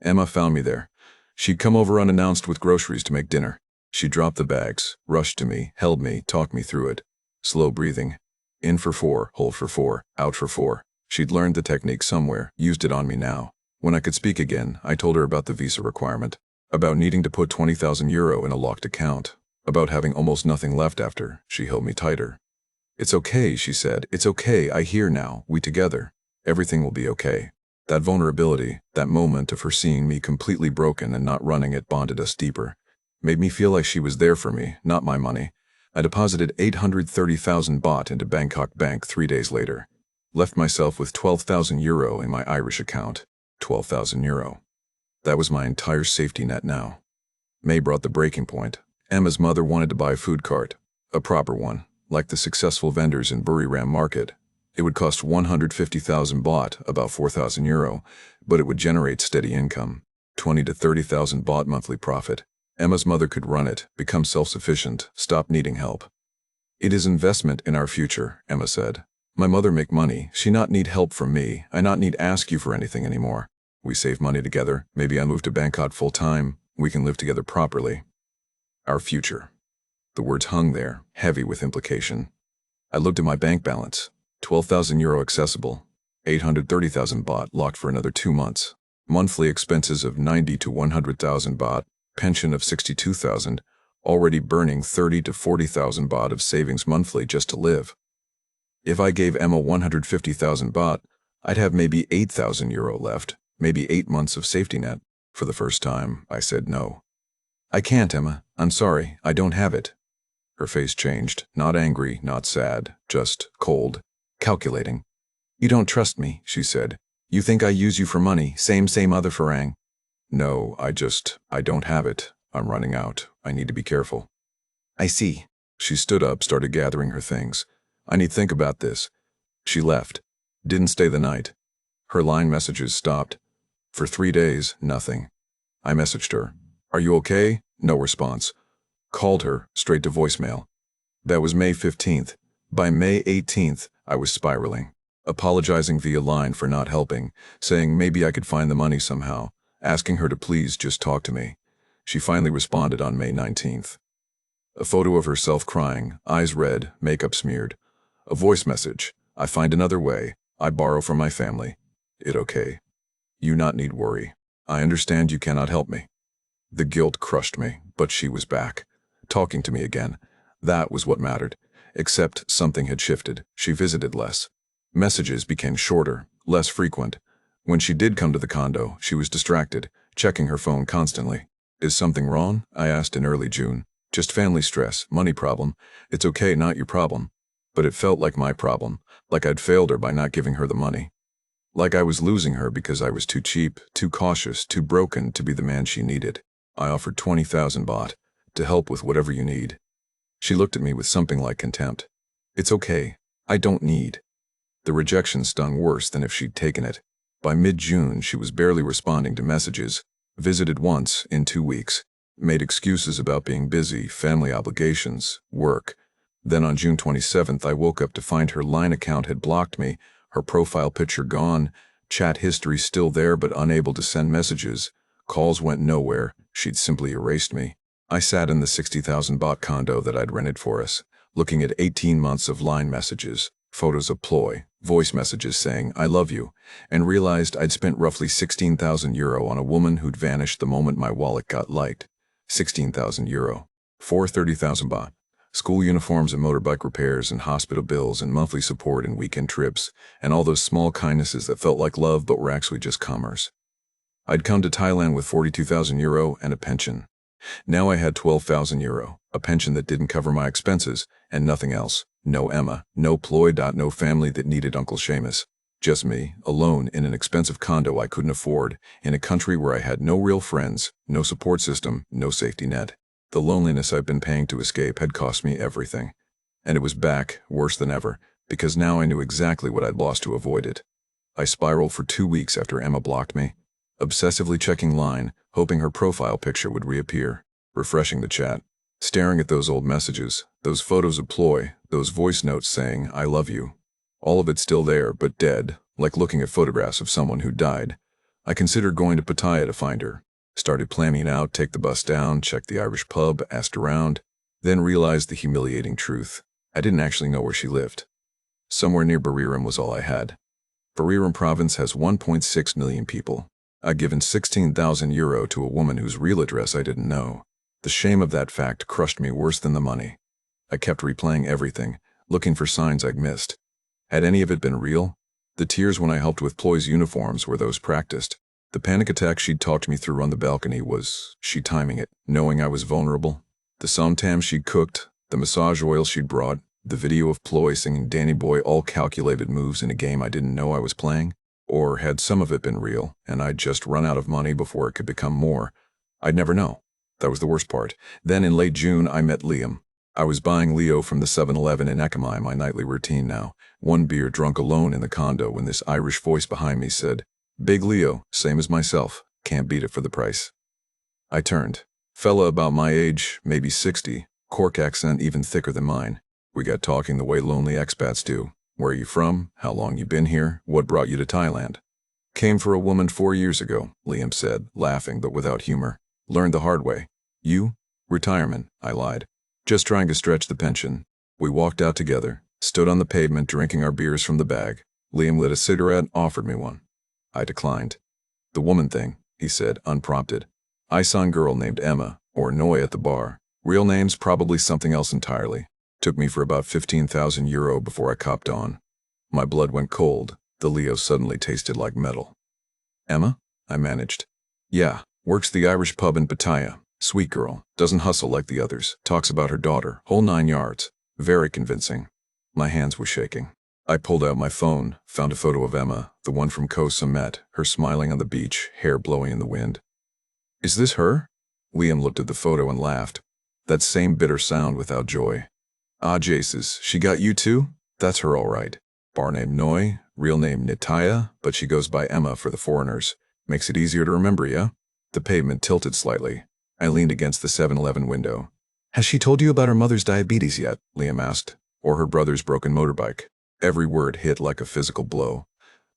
Emma found me there. She'd come over unannounced with groceries to make dinner. She dropped the bags, rushed to me, held me, talked me through it. Slow breathing. In for 4, hold for 4, out for 4. She'd learned the technique somewhere, used it on me now. When I could speak again, I told her about the visa requirement, about needing to put 20,000 euro in a locked account, about having almost nothing left after. She held me tighter. It's okay, she said. It's okay, I hear now, we together. Everything will be okay. That vulnerability, that moment of her seeing me completely broken and not running it bonded us deeper. Made me feel like she was there for me, not my money. I deposited 830,000 baht into Bangkok Bank 3 days later. Left myself with 12,000 euro in my Irish account. 12,000 euro. That was my entire safety net now. May brought the breaking point. Emma's mother wanted to buy a food cart. A proper one, like the successful vendors in Buriram Market. It would cost 150,000 baht, about 4,000 euro, but it would generate steady income. 20 to 30,000 baht monthly profit. Emma's mother could run it, become self-sufficient, stop needing help. It is investment in our future, Emma said. My mother make money, she not need help from me, I not need ask you for anything anymore. We save money together, maybe I move to Bangkok full-time, we can live together properly. Our future. The words hung there, heavy with implication. I looked at my bank balance. 12,000 euro accessible. 830,000 baht locked for another 2 months. Monthly expenses of 90 to 100,000 baht. Pension of 62,000, already burning 30 to 40,000 baht of savings monthly just to live. If I gave Emma 150,000 baht, I'd have maybe 8,000 euro left, maybe 8 months of safety net. For the first time, I said no. I can't, Emma. I'm sorry, I don't have it. Her face changed, not angry, not sad, just cold, calculating. You don't trust me, she said. You think I use you for money, same other farang. No, I don't have it. I'm running out. I need to be careful. I see. She stood up, started gathering her things. I need to think about this. She left. Didn't stay the night. Her line messages stopped. For 3 days, nothing. I messaged her. Are you okay? No response. Called her, straight to voicemail. That was May 15th. By May 18th, I was spiraling. Apologizing via line for not helping, saying maybe I could find the money somehow. Asking her to please just talk to me. She finally responded on May 19th. A photo of herself crying, eyes red, makeup smeared. A voice message. I find another way. I borrow from my family. It okay. You not need worry. I understand you cannot help me. The guilt crushed me, but she was back. Talking to me again. That was what mattered. Except something had shifted. She visited less. Messages became shorter, less frequent. When she did come to the condo, she was distracted, checking her phone constantly. Is something wrong? I asked in early June. Just family stress, money problem. It's okay, not your problem. But it felt like my problem, like I'd failed her by not giving her the money. Like I was losing her because I was too cheap, too cautious, too broken to be the man she needed. I offered 20,000 baht, to help with whatever you need. She looked at me with something like contempt. It's okay, I don't need. The rejection stung worse than if she'd taken it. By mid-June, she was barely responding to messages, visited once in 2 weeks, made excuses about being busy, family obligations, work. Then on June 27th, I woke up to find her Line account had blocked me, her profile picture gone, chat history still there but unable to send messages. Calls went nowhere, she'd simply erased me. I sat in the 60,000 baht condo that I'd rented for us, looking at 18 months of Line messages, photos of ploy, voice messages saying, I love you, and realized I'd spent roughly 16,000 euro on a woman who'd vanished the moment my wallet got light. 16,000 euro. 430,000 baht. School uniforms and motorbike repairs and hospital bills and monthly support and weekend trips, and all those small kindnesses that felt like love but were actually just commerce. I'd come to Thailand with 42,000 euro and a pension. Now I had 12,000 euro, a pension that didn't cover my expenses, and nothing else. No Emma, no ploy. No family that needed Uncle Seamus. Just me, alone in an expensive condo I couldn't afford, in a country where I had no real friends, no support system, no safety net. The loneliness I've been paying to escape had cost me everything. And it was back, worse than ever, because now I knew exactly what I'd lost to avoid it. I spiraled for 2 weeks after Emma blocked me, obsessively checking Line, hoping her profile picture would reappear, refreshing the chat, staring at those old messages, those photos of Ploy, those voice notes saying, I love you. All of it still there, but dead, like looking at photographs of someone who died. I considered going to Pattaya to find her. Started planning out, take the bus down, check the Irish pub, asked around, then realized the humiliating truth. I didn't actually know where she lived. Somewhere near Buriram was all I had. Buriram province has 1.6 million people. I'd given 16,000 euro to a woman whose real address I didn't know. The shame of that fact crushed me worse than the money. I kept replaying everything, looking for signs I'd missed. Had any of it been real? The tears when I helped with Ploy's uniforms were those practiced. The panic attack she'd talked me through on the balcony was she timing it, knowing I was vulnerable. The somtam she'd cooked, the massage oil she'd brought, the video of Ploy singing Danny Boy, all calculated moves in a game I didn't know I was playing. Or had some of it been real, and I'd just run out of money before it could become more? I'd never know. That was the worst part. Then in late June, I met Liam. I was buying Leo from the 7-Eleven in Ekamai, my nightly routine now. One beer, drunk alone in the condo, when this Irish voice behind me said, Big Leo, same as myself, can't beat it for the price. I turned. Fella about my age, maybe 60, Cork accent even thicker than mine. We got talking the way lonely expats do. Where are you from? How long you been here? What brought you to Thailand? Came for a woman 4 years ago, Liam said, laughing but without humor. Learned the hard way. You? Retirement, I lied. Just trying to stretch the pension. We walked out together, stood on the pavement drinking our beers from the bag. Liam lit a cigarette, offered me one. I declined. The woman thing, he said, unprompted. I saw a girl named Emma, or Noi at the bar. Real name's probably something else entirely. Took me for about 15,000 euro before I copped on. My blood went cold. The Leo suddenly tasted like metal. Emma? I managed. Yeah, works the Irish pub in Pattaya. Sweet girl, doesn't hustle like the others, talks about her daughter, whole 9 yards. Very convincing. My hands were shaking. I pulled out my phone, found a photo of Emma, the one from Koh Samet, her smiling on the beach, hair blowing in the wind. Is this her? Liam looked at the photo and laughed. That same bitter sound without joy. Ah, Jaces, she got you too? That's her all right. Bar name Noi, real name Nitaya, but she goes by Emma for the foreigners. Makes it easier to remember, yeah? The pavement tilted slightly. I leaned against the 7-Eleven window. Has she told you about her mother's diabetes yet? Liam asked. Or her brother's broken motorbike? Every word hit like a physical blow.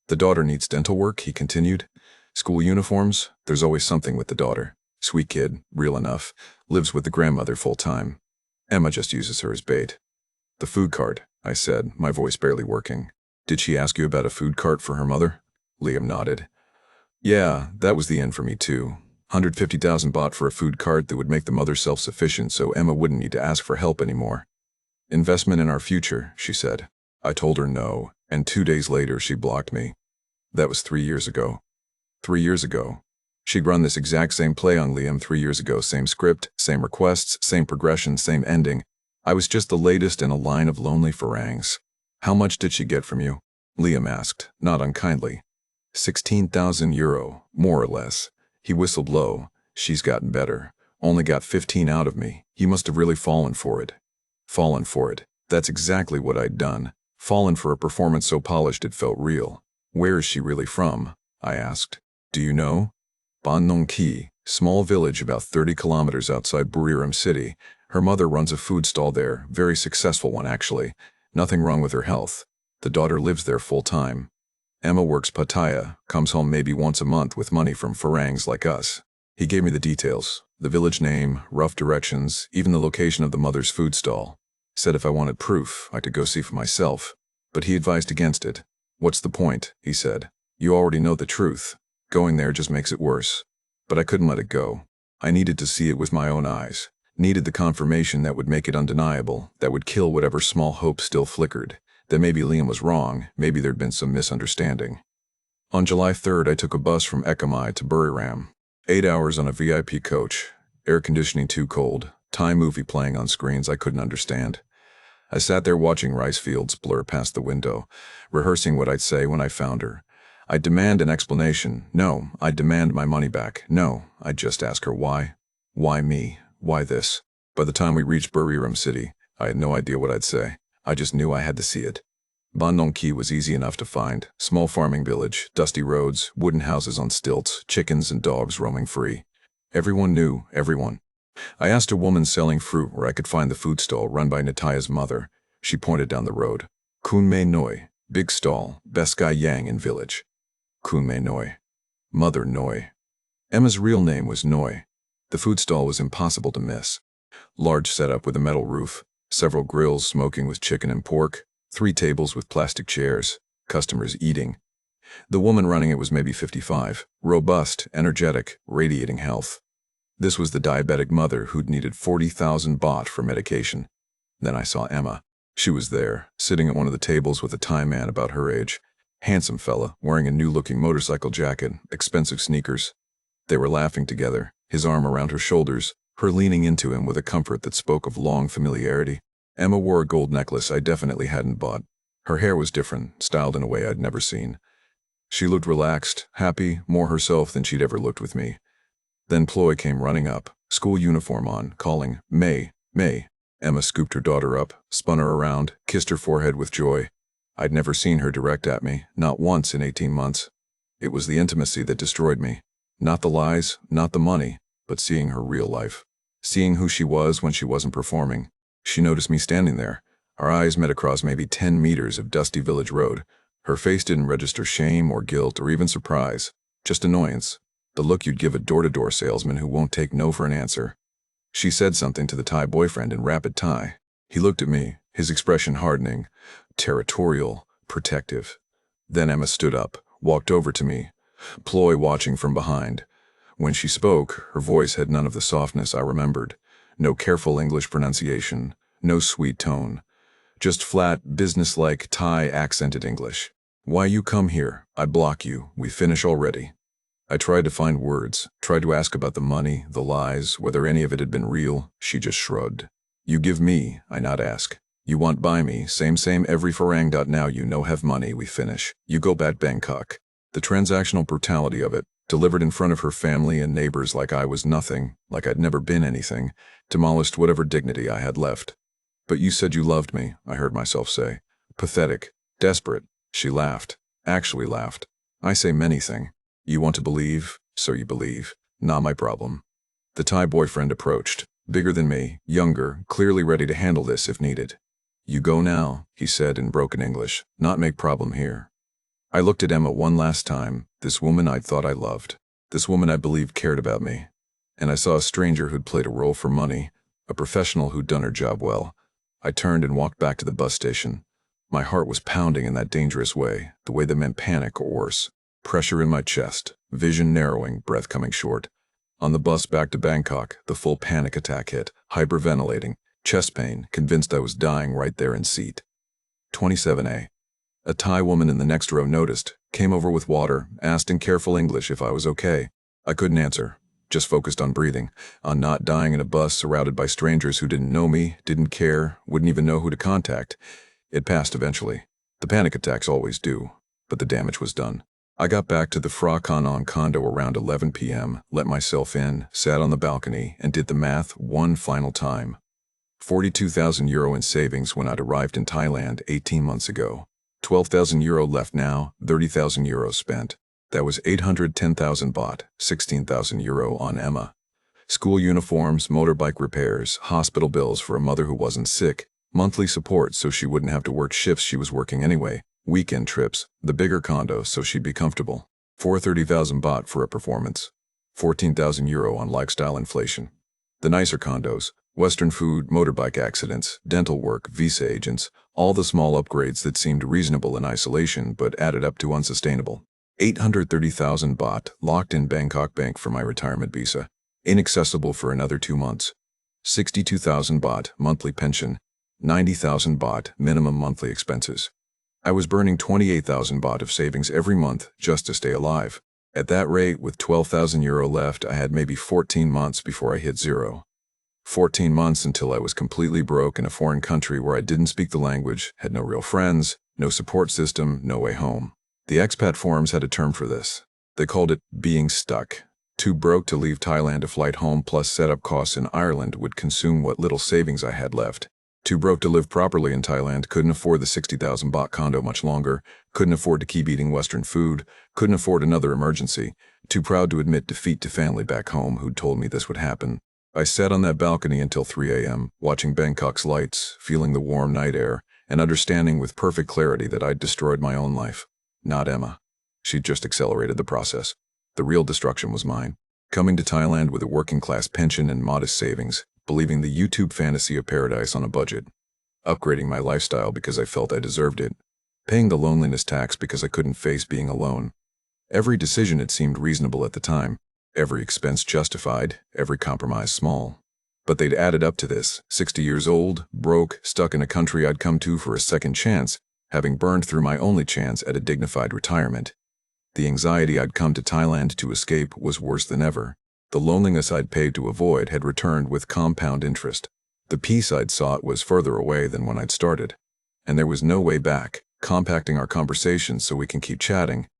The daughter needs dental work, he continued. School uniforms, there's always something with the daughter. Sweet kid, real enough, lives with the grandmother full-time. Emma just uses her as bait. The food cart, I said, my voice barely working. Did she ask you about a food cart for her mother? Liam nodded. Yeah, that was the end for me too. 150,000 baht for a food cart that would make the mother self-sufficient so Emma wouldn't need to ask for help anymore. Investment in our future, she said. I told her no, and 2 days later she blocked me. That was 3 years ago. 3 years ago. She'd run this exact same play on Liam 3 years ago, same script, same requests, same progression, same ending. I was just the latest in a line of lonely farangs. How much did she get from you? Liam asked, not unkindly. 16,000 euro, more or less. He whistled low. She's gotten better. Only got 15 out of me. He must have really fallen for it. Fallen for it. That's exactly what I'd done. Fallen for a performance so polished it felt real. Where is she really from? I asked. Do you know? Ban Nong Ki, small village about 30 kilometers outside Buriram city. Her mother runs a food stall there, very successful one actually. Nothing wrong with her health. The daughter lives there full-time. Emma works Pattaya, comes home maybe once a month with money from farangs like us. He gave me the details, the village name, rough directions, even the location of the mother's food stall. Said if I wanted proof, I could go see for myself, but he advised against it. What's the point? He said. You already know the truth. Going there just makes it worse. But I couldn't let it go. I needed to see it with my own eyes. Needed the confirmation that would make it undeniable, that would kill whatever small hope still flickered, that maybe Liam was wrong, maybe there'd been some misunderstanding. On July 3rd, I took a bus from Ekamai to Buriram. 8 hours on a VIP coach, air conditioning too cold, Thai movie playing on screens I couldn't understand. I sat there watching rice fields blur past the window, rehearsing what I'd say when I found her. I'd demand an explanation. No, I'd demand my money back. No, I'd just ask her why. Why me? Why this? By the time we reached Buriram City, I had no idea what I'd say. I just knew I had to see it. Bandung Ki was easy enough to find. Small farming village, dusty roads, wooden houses on stilts, chickens and dogs roaming free. Everyone knew everyone. I asked a woman selling fruit where I could find the food stall run by Nataya's mother. She pointed down the road. Kunme Noi, big stall, best guy Yang in village. Kunme Noi. Mother Noi. Emma's real name was Noi. The food stall was impossible to miss. Large setup with a metal roof, several grills smoking with chicken and pork, 3 tables with plastic chairs, customers eating. The woman running it was maybe 55, robust, energetic, radiating health. This was the diabetic mother who'd needed 40,000 baht for medication. Then I saw Emma. She was there, sitting at one of the tables with a Thai man about her age. Handsome fella, wearing a new-looking motorcycle jacket, expensive sneakers. They were laughing together, his arm around her shoulders, her leaning into him with a comfort that spoke of long familiarity. Emma wore a gold necklace I definitely hadn't bought. Her hair was different, styled in a way I'd never seen. She looked relaxed, happy, more herself than she'd ever looked with me. Then Ploy came running up, school uniform on, calling, "May, May." Emma scooped her daughter up, spun her around, kissed her forehead with joy. I'd never seen her direct at me, not once in 18 months. It was the intimacy that destroyed me. Not the lies, not the money, but seeing her real life. Seeing who she was when she wasn't performing. She noticed me standing there. Our eyes met across maybe 10 meters of dusty village road. Her face didn't register shame or guilt or even surprise, just annoyance. The look you'd give a door-to-door salesman who won't take no for an answer. She said something to the Thai boyfriend in rapid Thai. He looked at me, his expression hardening, territorial, protective. Then Emma stood up, walked over to me, Ploy watching from behind. When she spoke, her voice had none of the softness I remembered. No careful English pronunciation, no sweet tone. Just flat, businesslike, Thai accented English. "Why you come here? I block you. We finish already." I tried to find words, tried to ask about the money, the lies, whether any of it had been real. She just shrugged. "You give me, I not ask. You want buy me, same every farang. Now you no have money, we finish. You go back Bangkok." The transactional brutality of it, delivered in front of her family and neighbors like I was nothing, like I'd never been anything, demolished whatever dignity I had left. "But you said you loved me," I heard myself say. Pathetic, desperate. She laughed, actually laughed. "I say many thing. You want to believe, so you believe. Not my problem." The Thai boyfriend approached, bigger than me, younger, clearly ready to handle this if needed. "You go now," he said in broken English, "not make problem here." I looked at Emma one last time, this woman I'd thought I loved, this woman I believed cared about me. And I saw a stranger who'd played a role for money, a professional who'd done her job well. I turned and walked back to the bus station. My heart was pounding in that dangerous way, the way that meant panic or worse. Pressure in my chest, vision narrowing, breath coming short. On the bus back to Bangkok, the full panic attack hit, hyperventilating, chest pain, convinced I was dying right there in seat. 27A. A Thai woman in the next row noticed, came over with water, asked in careful English if I was okay. I couldn't answer, just focused on breathing, on not dying in a bus surrounded by strangers who didn't know me, didn't care, wouldn't even know who to contact. It passed eventually. The panic attacks always do, but the damage was done. I got back to the Phra Kanon condo around 11 p.m., let myself in, sat on the balcony, and did the math one final time. 42,000 euro in savings when I'd arrived in Thailand 18 months ago. 12,000 euro left now, 30,000 euros spent. That was 810,000 baht, 16,000 euro on Emma. School uniforms, motorbike repairs, hospital bills for a mother who wasn't sick, monthly support so she wouldn't have to work shifts she was working anyway, weekend trips, the bigger condo so she'd be comfortable. 430,000 baht for a performance. 14,000 euro on lifestyle inflation. The nicer condos, Western food, motorbike accidents, dental work, visa agents, all the small upgrades that seemed reasonable in isolation but added up to unsustainable. 830,000 baht locked in Bangkok Bank for my retirement visa, inaccessible for another 2 months. 62,000 baht monthly pension, 90,000 baht minimum monthly expenses. I was burning 28,000 baht of savings every month just to stay alive. At that rate, with 12,000 euro left, I had maybe 14 months before I hit zero. 14 months until I was completely broke in a foreign country where I didn't speak the language, had no real friends, no support system, no way home. The expat forums had a term for this. They called it being stuck. Too broke to leave Thailand. A flight home plus setup costs in Ireland would consume what little savings I had left. Too broke to live properly in Thailand, couldn't afford the 60,000 baht condo much longer, couldn't afford to keep eating Western food, couldn't afford another emergency. Too proud to admit defeat to family back home who'd told me this would happen. I sat on that balcony until 3 a.m., watching Bangkok's lights, feeling the warm night air, and understanding with perfect clarity that I'd destroyed my own life. Not Emma. She'd just accelerated the process. The real destruction was mine. Coming to Thailand with a working-class pension and modest savings, believing the YouTube fantasy of paradise on a budget. Upgrading my lifestyle because I felt I deserved it. Paying the loneliness tax because I couldn't face being alone. Every decision had seemed reasonable at the time. Every expense justified, every compromise small. But they'd added up to this, 60 years old, broke, stuck in a country I'd come to for a second chance, having burned through my only chance at a dignified retirement. The anxiety I'd come to Thailand to escape was worse than ever. The loneliness I'd paid to avoid had returned with compound interest. The peace I'd sought was further away than when I'd started. And there was no way back. Compacting our conversations so we can keep chatting,